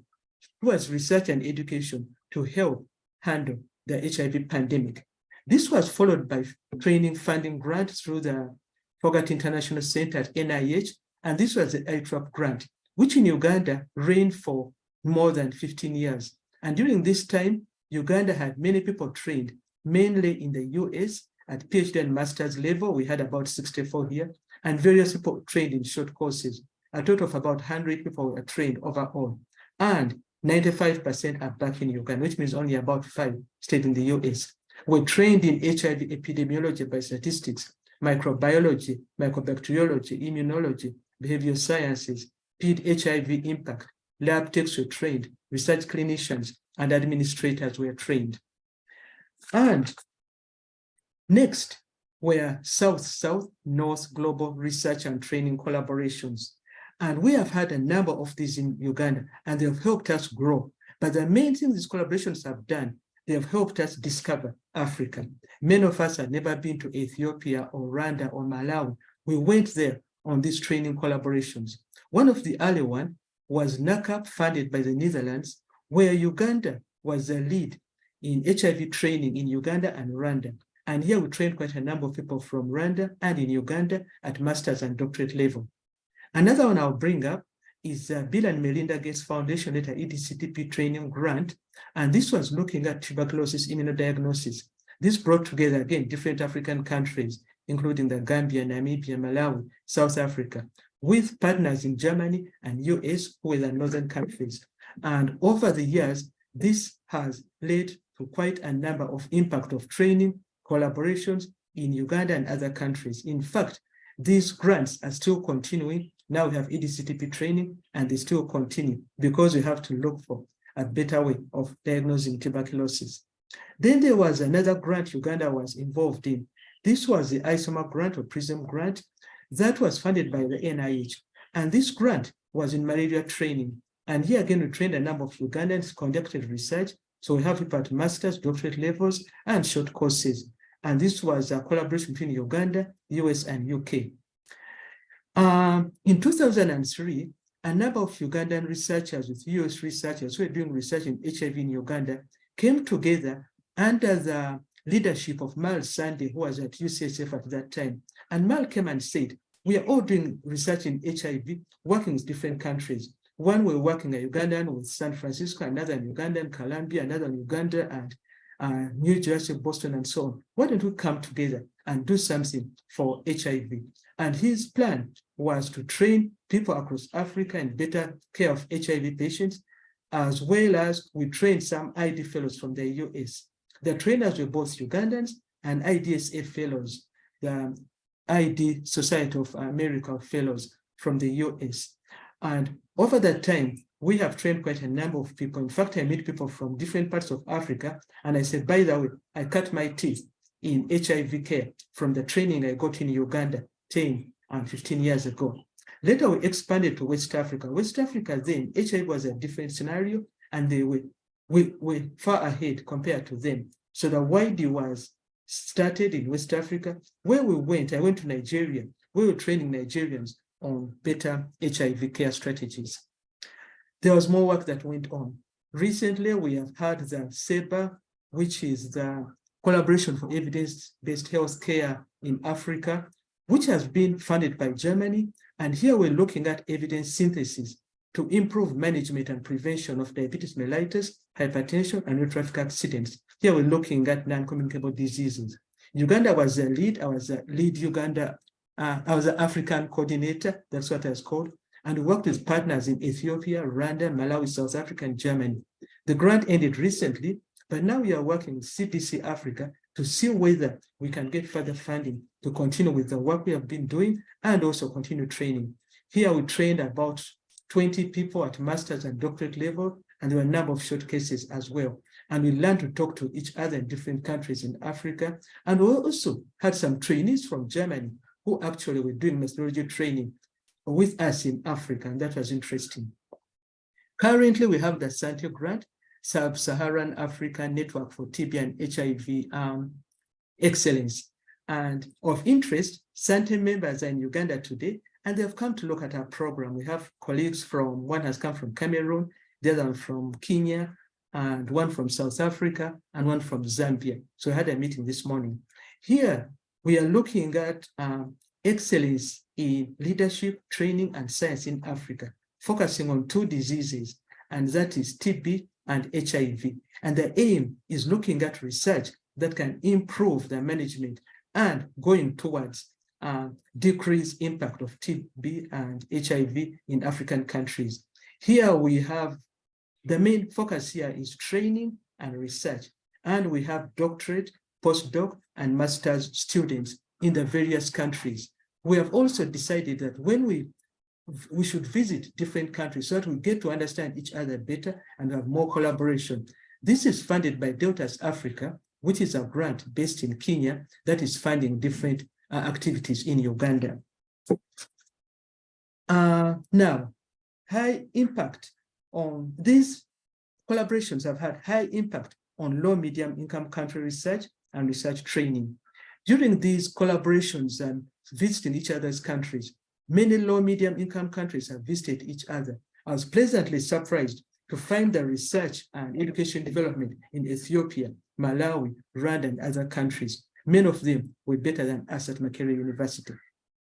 towards research and education to help handle the HIV pandemic. This was followed by training funding grant through the Fogarty International Center at NIH, and this was the ITRAP grant, which in Uganda ran for more than 15 years. And during this time, Uganda had many people trained, mainly in the US at PhD and master's level. We had about 64 here, and various people trained in short courses. A total of about 100 people were trained overall. And 95% are back in Uganda, which means only about 5 stayed in the US. We're trained in HIV epidemiology by statistics, microbiology, mycobacteriology, immunology, behavioral sciences, PED HIV impact, lab techs were trained, research clinicians and administrators were trained. And next were South-South, North global research and training collaborations. And we have had a number of these in Uganda, and they have helped us grow. But the main thing these collaborations have done, they have helped us discover Africa. Many of us had never been to Ethiopia or Rwanda or Malawi. We went there on these training collaborations. One of the early ones was NACAP, funded by the Netherlands, where Uganda was the lead in HIV training in Uganda and Rwanda. And here we trained quite a number of people from Rwanda and in Uganda at master's and doctorate level. Another one I'll bring up is Bill and Melinda Gates Foundation at EDCTP training grant. And this was looking at tuberculosis immunodiagnosis. This brought together, again, different African countries, including the Gambia, Namibia, Malawi, South Africa, with partners in Germany and US, who were the northern countries. And over the years, this has led to quite a number of impact of training, collaborations in Uganda and other countries. In fact, these grants are still continuing. Now we have EDCTP training, and they still continue because we have to look for a better way of diagnosing tuberculosis. Then there was another grant Uganda was involved in. This was the ISOMA grant or PRISM grant that was funded by the NIH. And this grant was in malaria training. And here again, we trained a number of Ugandans, conducted research. So we have people at master's, doctorate levels, and short courses. And this was a collaboration between Uganda, US, and UK. In 2003, a number of Ugandan researchers with US researchers who were doing research in HIV in Uganda came together under the leadership of Mal Sande, who was at UCSF at that time. And Mal came and said, we are all doing research in HIV, working with different countries. One we're working at Ugandan with San Francisco, another in Ugandan, Colombia, another in Uganda, and New Jersey, Boston, and so on. Why don't we come together and do something for HIV? And his plan was to train people across Africa in better care of HIV patients, as well as we trained some ID fellows from the US. The trainers were both Ugandans and IDSA fellows, the ID Society of America fellows from the US. And over that time, we have trained quite a number of people. In fact, I meet people from different parts of Africa. And I said, by the way, I cut my teeth in HIV care from the training I got in Uganda 10 and 15 years ago. Later, we expanded to West Africa. West Africa then, HIV was a different scenario, and they were far ahead compared to them. So the YD was started in West Africa. Where we went, I went to Nigeria. We were training Nigerians on better HIV care strategies. There was more work that went on. Recently, we have had the SEBA, which is the Collaboration for Evidence-Based Healthcare in Africa, which has been funded by Germany. And here we're looking at evidence synthesis to improve management and prevention of diabetes mellitus, hypertension, and road traffic accidents. Here we're looking at non-communicable diseases. Uganda was the lead. I was the lead Uganda. I was the African coordinator. That's what I was called. And we worked with partners in Ethiopia, Rwanda, Malawi, South Africa, and Germany. The grant ended recently, but now we are working with CDC Africa to see whether we can get further funding to continue with the work we have been doing and also continue training. Here we trained about 20 people at master's and doctorate level, and there were a number of short cases as well. And we learned to talk to each other in different countries in Africa. And we also had some trainees from Germany who actually were doing methodology training with us in Africa, and that was interesting. Currently, we have the Santé grant, Sub-Saharan African Network for TB and HIV Excellence. And of interest, Santé members are in Uganda today, and they've come to look at our program. We have colleagues from, one has come from Cameroon, the other from Kenya, and one from South Africa, and one from Zambia. So I had a meeting this morning. Here, we are looking at excellence in leadership, training, and science in Africa, focusing on two diseases, and that is TB and HIV. And the aim is looking at research that can improve the management and going towards decrease impact of TB and HIV in African countries. Here we have, the main focus here is training and research, and we have doctorate, postdoc, and master's students in the various countries. We have also decided that when we should visit different countries so that we get to understand each other better and have more collaboration. This is funded by Deltas Africa, which is a grant based in Kenya that is funding different activities in Uganda. Now, high impact on these collaborations have had high impact on low medium income country research and research training. During these collaborations and visiting each other's countries, many low medium income countries have visited each other. I was pleasantly surprised to find the research and education development in Ethiopia, Malawi, Rwanda, and other countries. Many of them were better than us at Makerere University.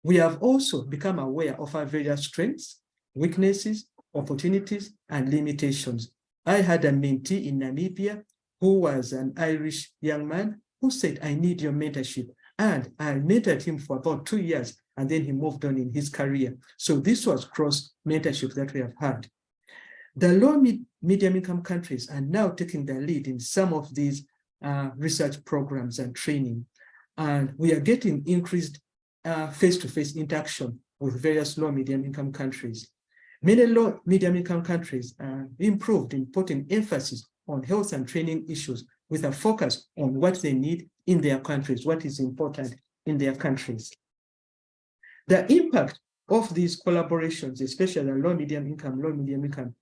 We have also become aware of our various strengths, weaknesses, opportunities, and limitations. I had a mentee in Namibia who was an Irish young man who said, "I need your mentorship." And I mentored him for about 2 years, and then he moved on in his career. So this was cross mentorship that we have had. The low medium income countries are now taking the lead in some of these research programs and training. And we are getting increased face-to-face interaction with various low medium income countries. Many low medium income countries improved in putting emphasis on health and training issues with a focus on what they need in their countries, what is important in their countries. The impact of these collaborations, especially the low medium income,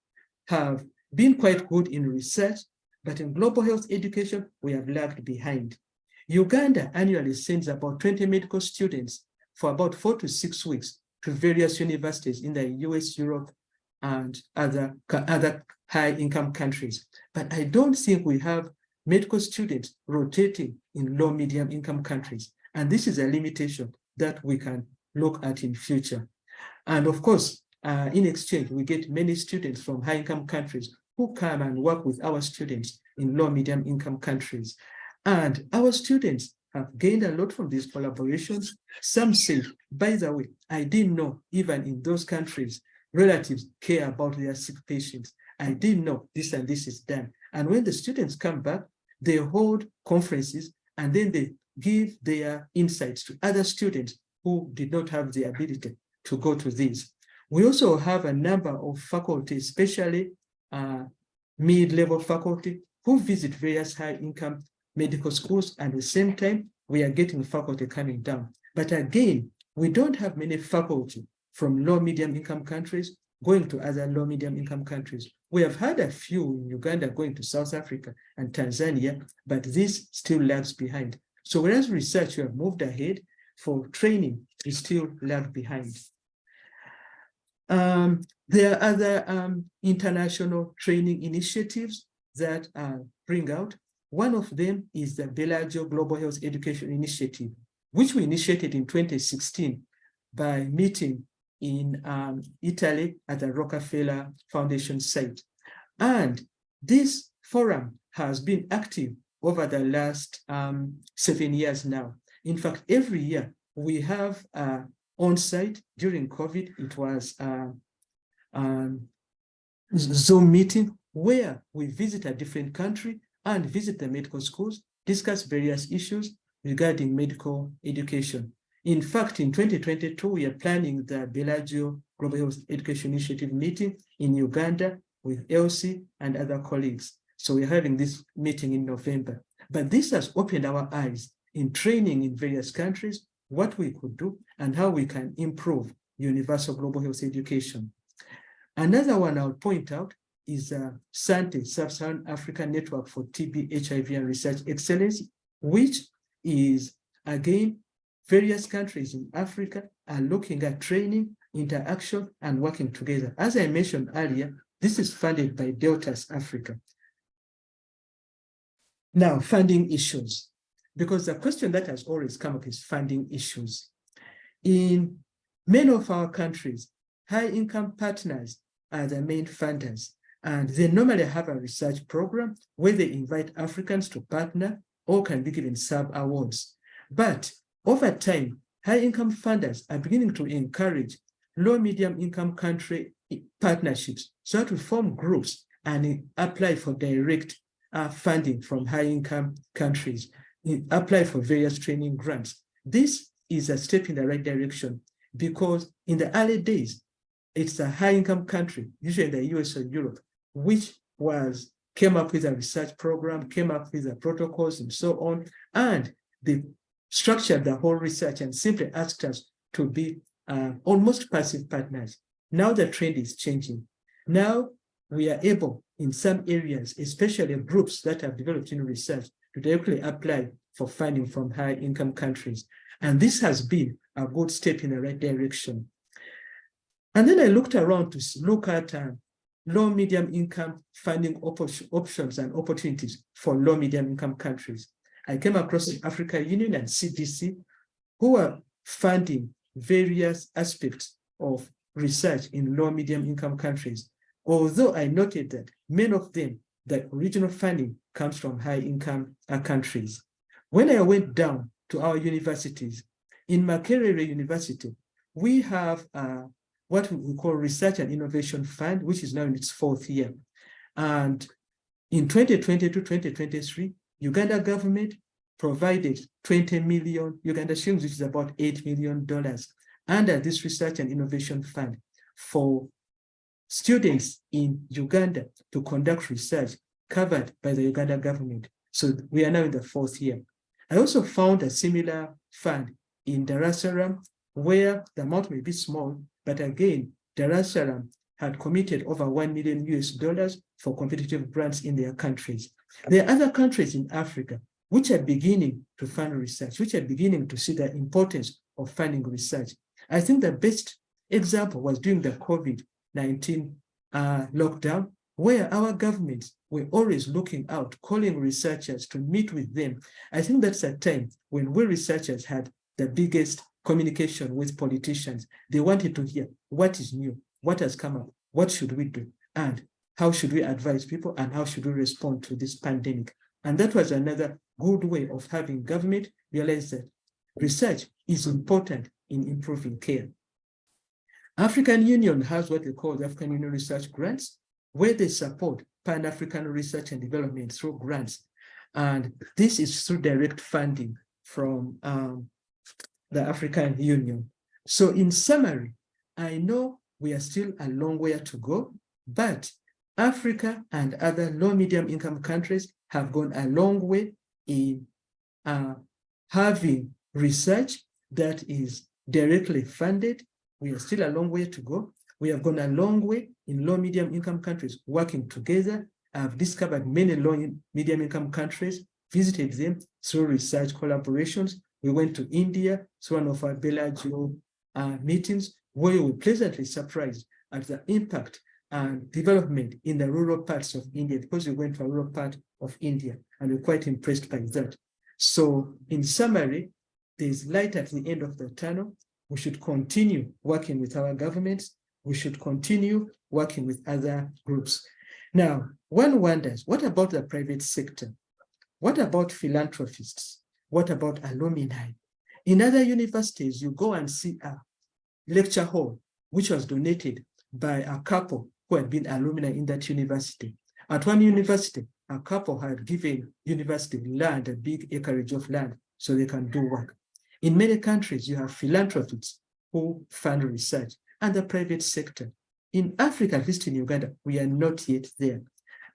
have been quite good in research, but in global health education, we have lagged behind. Uganda annually sends about 20 medical students for about 4 to 6 weeks to various universities in the US, Europe, and other high-income countries. But I don't think we have medical students rotating in low medium income countries. And this is a limitation that we can look at in future. And of course, in exchange, we get many students from high income countries who come and work with our students in low medium income countries. And our students have gained a lot from these collaborations. Some say, by the way, I didn't know even in those countries, relatives care about their sick patients. I didn't know this and this is done. And when the students come back, they hold conferences and then they give their insights to other students who did not have the ability to go to these. We also have a number of faculty, especially mid-level faculty, who visit various high-income medical schools, and at the same time, we are getting faculty coming down. But again, we don't have many faculty from low-medium income countries going to other low-medium income countries. We have had a few in Uganda going to South Africa and Tanzania, but this still lags behind. So whereas research, we have moved ahead, for training, we still lag behind. There are other international training initiatives that bring out. One of them is the Bellagio Global Health Education Initiative, which we initiated in 2016 by meeting in Italy at the Rockefeller Foundation site. And this forum has been active over the last 7 years now. In fact, every year we have on-site. During COVID, it was Zoom meeting where we visit a different country and visit the medical schools, discuss various issues regarding medical education. In fact, in 2022, we are planning the Bellagio Global Health Education Initiative meeting in Uganda with Elsie and other colleagues. So we're having this meeting in November. But this has opened our eyes in training in various countries, what we could do and how we can improve universal global health education. Another one I'll point out is SANTE, Sub-Saharan African Network for TB, HIV, and Research Excellence, which is, again, various countries in Africa are looking at training, interaction, and working together. As I mentioned earlier, this is funded by Deltas Africa. Now, funding issues, because the question that has always come up is funding issues. In many of our countries, high-income partners are the main funders, and they normally have a research program where they invite Africans to partner or can be given sub-awards. But over time, high-income funders are beginning to encourage low-medium income country partnerships so to form groups and apply for direct funding from high-income countries, apply for various training grants. This is a step in the right direction because in the early days, it's a high-income country, usually in the US or Europe, which came up with a research program, came up with the protocols and so on, and they structured the whole research and simply asked us to be almost passive partners. Now the trend is changing. Now we are able, in some areas, especially groups that have developed in research, to directly apply for funding from high-income countries. And this has been a good step in the right direction. And then I looked around to look at low-medium income funding options and opportunities for low-medium income countries. I came across the African Union and CDC, who are funding various aspects of research in low-medium income countries. Although I noted that many of them, the original funding comes from high-income countries. When I went down to our universities, in Makerere University, we have what we call Research and Innovation Fund, which is now in its 4th year. And in 2020 to 2023, Uganda government provided 20 million Uganda shillings, which is about $8 million, under this Research and Innovation Fund for students in Uganda to conduct research covered by the Uganda government. So we are now in the 4th year. I also found a similar fund in Dar es Salaam, where the amount may be small, but again, Dar es Salaam had committed over $1 million for competitive grants in their countries. There are other countries in Africa which are beginning to fund research, which are beginning to see the importance of funding research. I think the best example was during the COVID-19 lockdown, where our governments were always looking out, calling researchers to meet with them. I think that's a time when we researchers had the biggest communication with politicians. They wanted to hear what is new, what has come up, what should we do, and how should we advise people, and how should we respond to this pandemic. And that was another good way of having government realize that research is important in improving care. African Union has what they call the African Union Research Grants, where they support Pan-African research and development through grants. And this is through direct funding from the African Union. So in summary, I know we are still a long way to go, but Africa and other low medium income countries have gone a long way in having research that is directly funded. We are still a long way to go. We have gone a long way in low medium income countries working together. I've discovered many low medium income countries, visited them through research collaborations. We went to India through one of our Bellagio meetings, where we were pleasantly surprised at the impact and development in the rural parts of India, because we went to a rural part of India and we're quite impressed by that. So in summary, there's light at the end of the tunnel. We should continue working with our governments. We should continue working with other groups. Now, one wonders, what about the private sector? What about philanthropists? What about alumni? In other universities, you go and see a lecture hall, which was donated by a couple who had been alumni in that university. At one university, a couple had given university land, a big acreage of land, so they can do work. In many countries, you have philanthropists who fund research and the private sector. In Africa, at least in Uganda, we are not yet there.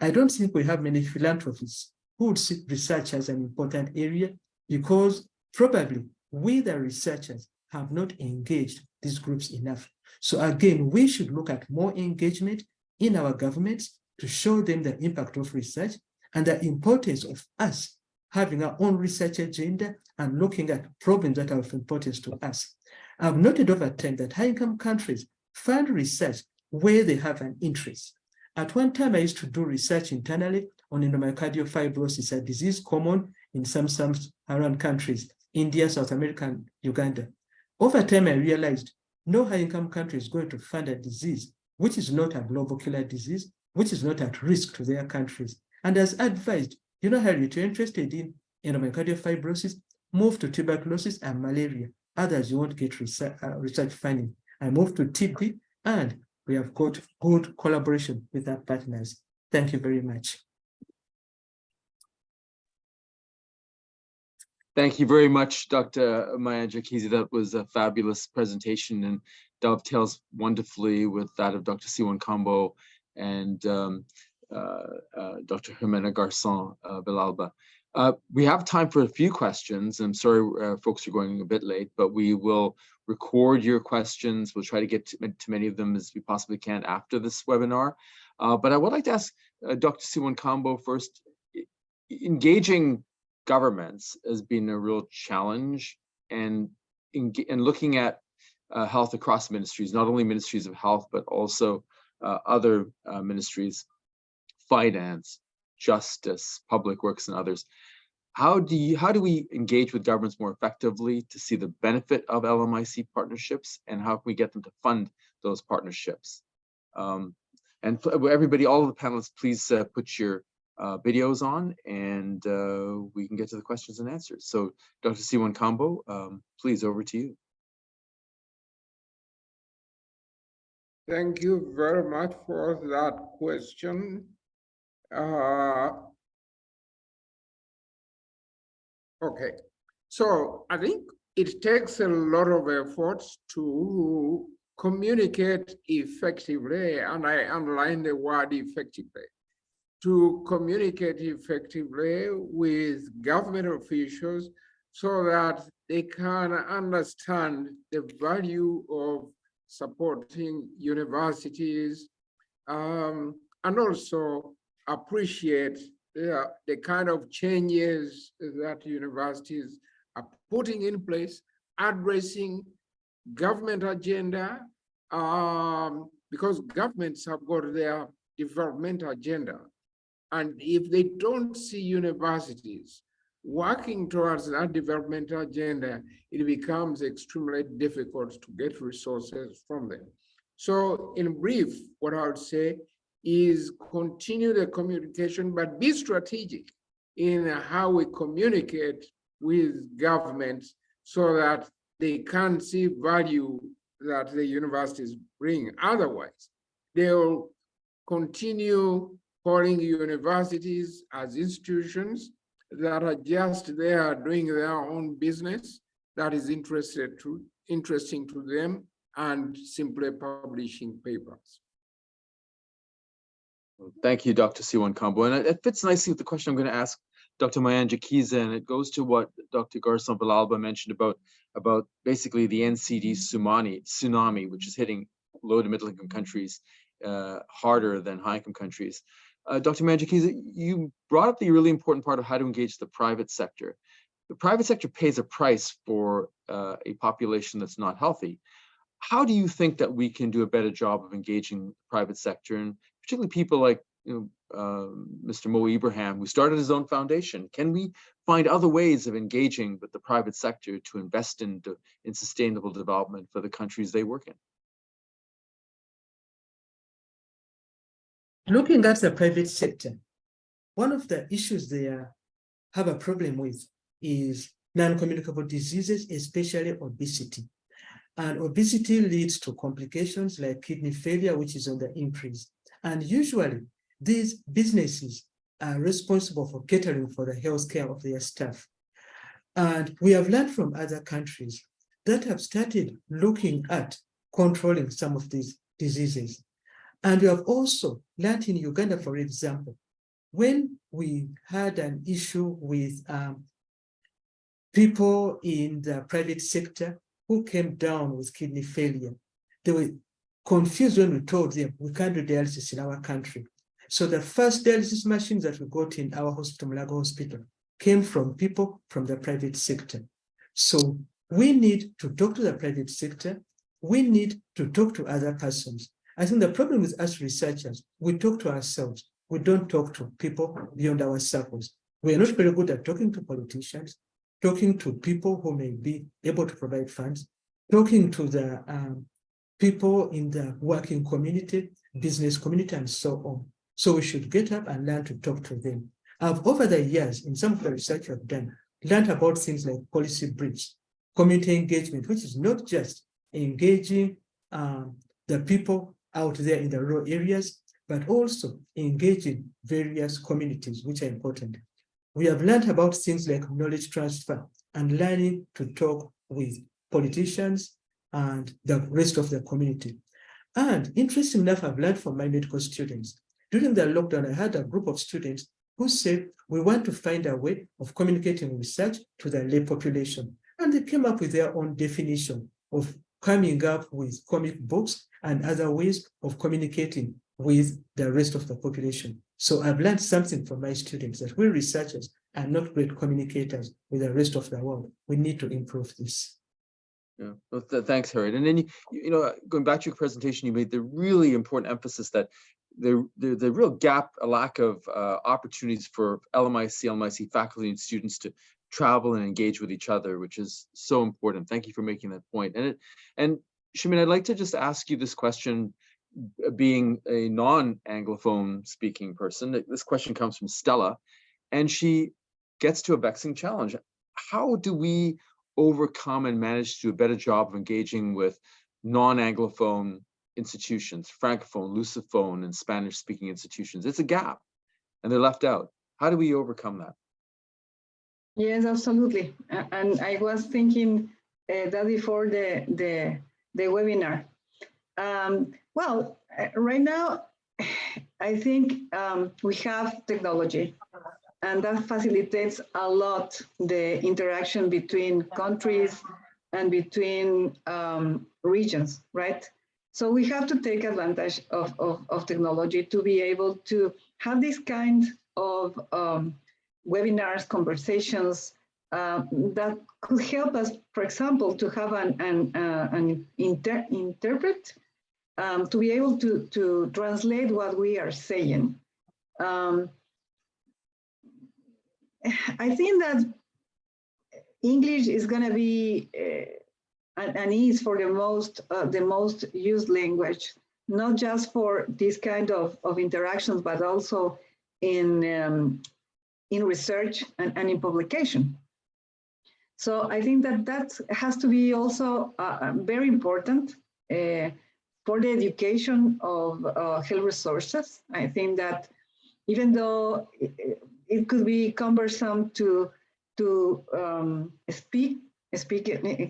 I don't think we have many philanthropists who would see research as an important area, because probably we, the researchers, have not engaged these groups enough. So again, we should look at more engagement in our governments to show them the impact of research and the importance of us having our own research agenda and looking at problems that are of importance to us. I've noted over time that high-income countries fund research where they have an interest. At one time, I used to do research internally on endomyocardial fibrosis, a disease common in some around countries, India, South America, and Uganda. Over time, I realized no high-income country is going to fund a disease which is not a global killer disease, which is not at risk to their countries. And as advised, you know, Harriet, you're interested in endomyocardial fibrosis, move to tuberculosis and malaria. Others, you won't get research funding. I moved to TB, and we have got good collaboration with our partners. Thank you very much. Thank you very much, Dr. Maya Jakizi. That was a fabulous presentation and dovetails wonderfully with that of Dr. Siwan Kambo and Dr. Jimena Garcon Villalba. We have time for a few questions. I'm sorry, folks are going a bit late, but we will record your questions. We'll try to get to many of them as we possibly can after this webinar. But I would like to ask Dr. Siwan Kambo first. Engaging governments has been a real challenge, and looking at health across ministries, not only ministries of health, but also other ministries, finance, justice, public works, and others. How do we engage with governments more effectively to see the benefit of LMIC partnerships, and how can we get them to fund those partnerships? And everybody, all of the panelists, please put your videos on, and we can get to the questions and answers. So Dr. Siwan Kambo, please, over to you. Thank you very much for that question. Okay, so I think it takes a lot of efforts to communicate effectively, and I underline the word effectively, to communicate effectively with government officials so that they can understand the value of supporting universities, and also appreciate the kind of changes that universities are putting in place, addressing government agenda, because governments have got their development agenda. And if they don't see universities working towards that development agenda, it becomes extremely difficult to get resources from them. So in brief, what I would say is continue the communication, but be strategic in how we communicate with governments so that they can see value that the universities bring. Otherwise, they'll continue calling universities as institutions that are just there doing their own business that is interesting to them and simply publishing papers. Thank you, Dr. Siwan Kambo. And it fits nicely with the question I'm going to ask Dr. Mayanja Kiza, and it goes to what Dr. Garson Villalba mentioned about basically the NCD tsunami, which is hitting low to middle income countries harder than high income countries. Dr. Mayanja Kiza, you brought up the really important part of how to engage the private sector. The private sector pays a price for a population that's not healthy. How do you think that we can do a better job of engaging the private sector, and particularly people like Mr. Mo Ibrahim, who started his own foundation? Can we find other ways of engaging with the private sector to invest in sustainable development for the countries they work in? Looking at the private sector, one of the issues they have a problem with is non-communicable diseases, especially obesity. And obesity leads to complications like kidney failure, which is on the increase. And usually, these businesses are responsible for catering for the health care of their staff. And we have learned from other countries that have started looking at controlling some of these diseases. And we have also learned in Uganda, for example, when we had an issue with people in the private sector who came down with kidney failure, they were confused when we told them we can't do dialysis in our country. So the first dialysis machines that we got in our hospital, Mulago Hospital, came from people from the private sector. So we need to talk to the private sector. We need to talk to other persons. I think the problem with us researchers, we talk to ourselves. We don't talk to people beyond our circles. We are not very good at talking to politicians, talking to people who may be able to provide funds, talking to the people in the working community, business community, and so on. So we should get up and learn to talk to them. I've, over the years, in some of the research I've done, learned about things like policy briefs, community engagement, which is not just engaging the people out there in the rural areas, but also engaging various communities, which are important. We have learned about things like knowledge transfer and learning to talk with politicians and the rest of the community. And interestingly enough, I've learned from my medical students. During the lockdown, I had a group of students who said, we want to find a way of communicating research to the lay population. And they came up with their own definition of coming up with comic books and other ways of communicating with the rest of the population. So I've learned something from my students, that we researchers are not great communicators with the rest of the world. We need to improve this. Yeah, well, thanks, Harriet. And then, you know, going back to your presentation, you made the really important emphasis that the real gap, a lack of opportunities for LMIC faculty and students to travel and engage with each other, which is so important. Thank you for making that point. And Shamin, I'd like to just ask you this question, being a non-Anglophone speaking person. This question comes from Stella, and she gets to a vexing challenge. How do we overcome and manage to do a better job of engaging with non-Anglophone institutions, Francophone, Lusophone, and Spanish-speaking institutions? It's a gap, and they're left out. How do we overcome that? Yes, absolutely. And I was thinking that before the webinar. Well, right now, I think we have technology, and that facilitates a lot the interaction between countries and between regions, right? So we have to take advantage of technology to be able to have this kind of webinars, conversations that could help us, for example, to have an interpret, to be able to translate what we are saying. I think that English is going to be and is for the most used language, not just for this kind of interactions, but also in research and in publication. So I think that has to be also very important for the education of health resources. I think that even though it could be cumbersome to speak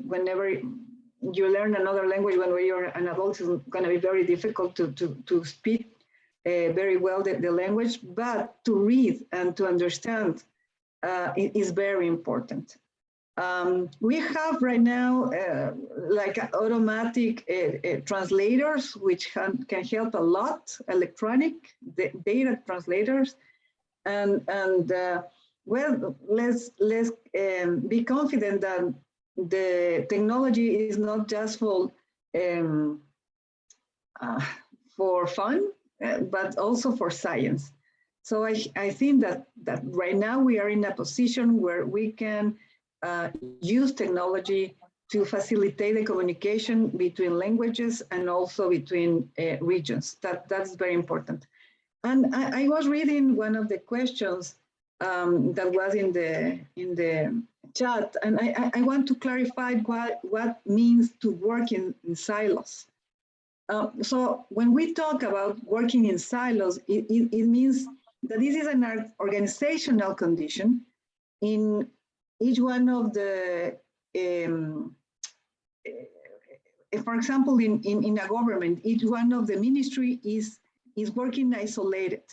whenever you learn another language, when you're an adult, it's going to be very difficult to speak very well the language, but to read and to understand is very important. We have right now like automatic translators, which can help a lot, electronic data translators, and well, let's be confident that the technology is not just for fun, but also for science. So I think that right now we are in a position where we can use technology to facilitate the communication between languages and also between regions. That's very important. And I was reading one of the questions that was in the chat, and I want to clarify what means to work in silos. So when we talk about working in silos, it means that this is an organizational condition in each one of the, for example, in a government, each one of the ministry is working isolated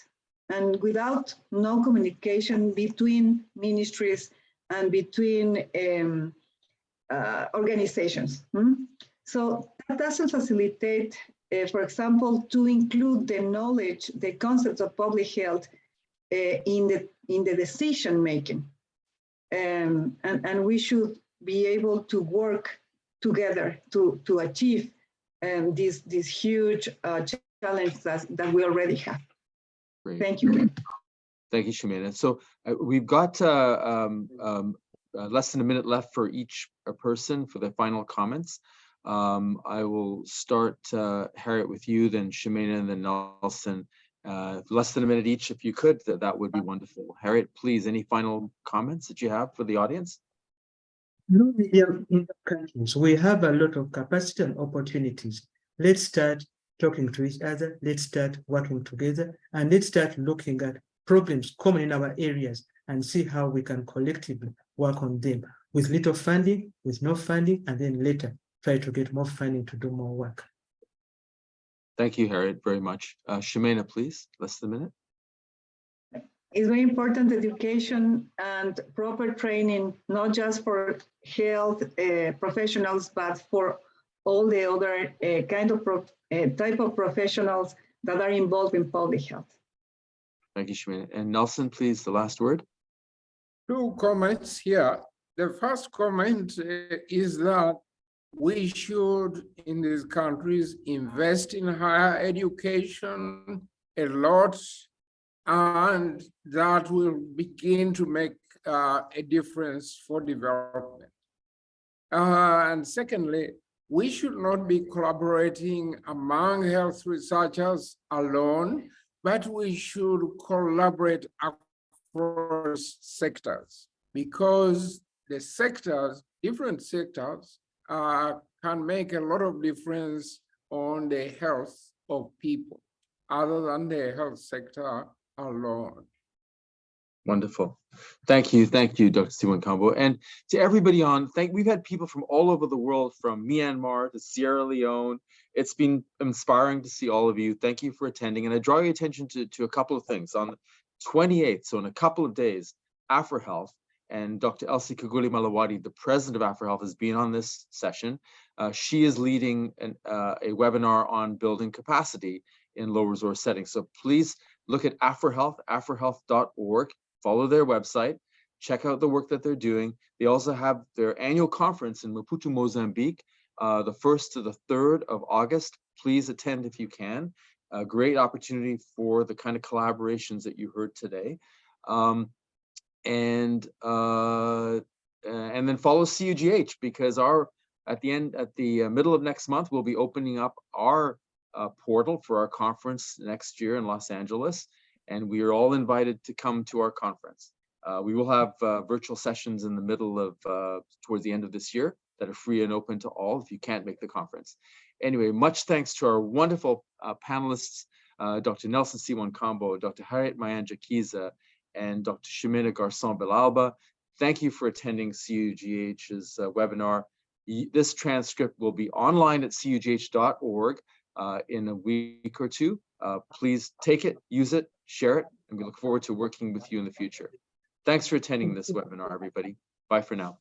and without no communication between ministries and between organizations. So that doesn't facilitate, for example, to include the knowledge, the concepts of public health in the decision making. And we should be able to work together to achieve this huge challenge that we already have. Great. Thank you, Ken. Thank you, Shemina. So we've got less than a minute left for each person for the final comments. I will start, Harriet, with you, then Shemina, and then Nelson. Less than a minute each, if you could, that would be wonderful. Harriet, please, any final comments that you have for the audience? No, in the countries, we have a lot of capacity and opportunities. Let's start talking to each other. Let's start working together, and let's start looking at problems common in our areas and see how we can collectively work on them with little funding, with no funding, and then later try to get more funding to do more work. Thank you, Harriet, very much. Shemina, please, less than a minute. It's very important education and proper training, not just for health professionals, but for all the other kind of type of professionals that are involved in public health. Thank you, Shemina. And Nelson, please, the last word. 2 comments here. The first comment is that we should, in these countries, invest in higher education a lot, and that will begin to make a difference for development. And secondly, we should not be collaborating among health researchers alone, but we should collaborate across sectors, because the sectors, different sectors, can make a lot of difference on the health of people, other than the health sector alone. Wonderful. Thank you, Dr. Siwan Kambo. And to everybody on, we've had people from all over the world, from Myanmar to Sierra Leone. It's been inspiring to see all of you. Thank you for attending. And I draw your attention to a couple of things. On the 28th, so in a couple of days, AfriHealth, and Dr. Elsie Kaguli Malawadi, the president of AfriHealth, has been on this session. She is leading a webinar on building capacity in low resource settings. So please look at AfriHealth, afrihealth.org, follow their website, check out the work that they're doing. They also have their annual conference in Maputo, Mozambique, the 1st to the 3rd of August. Please attend if you can. A great opportunity for the kind of collaborations that you heard today. And then follow CUGH, because at the middle of next month, we'll be opening up our portal for our conference next year in Los Angeles, and we are all invited to come to our conference. We will have virtual sessions in the middle of towards the end of this year, that are free and open to all if you can't make the conference. Anyway, much thanks to our wonderful panelists, Dr. Nelson Simon Cambo, Dr. Harriet Mayanja Kiza, and Dr. Shimena Garcon Belalba. Thank you for attending CUGH's webinar. This transcript will be online at cugh.org in a week or two. Please take it, use it, share it, and we look forward to working with you in the future. Thanks for attending this webinar, everybody. Bye for now.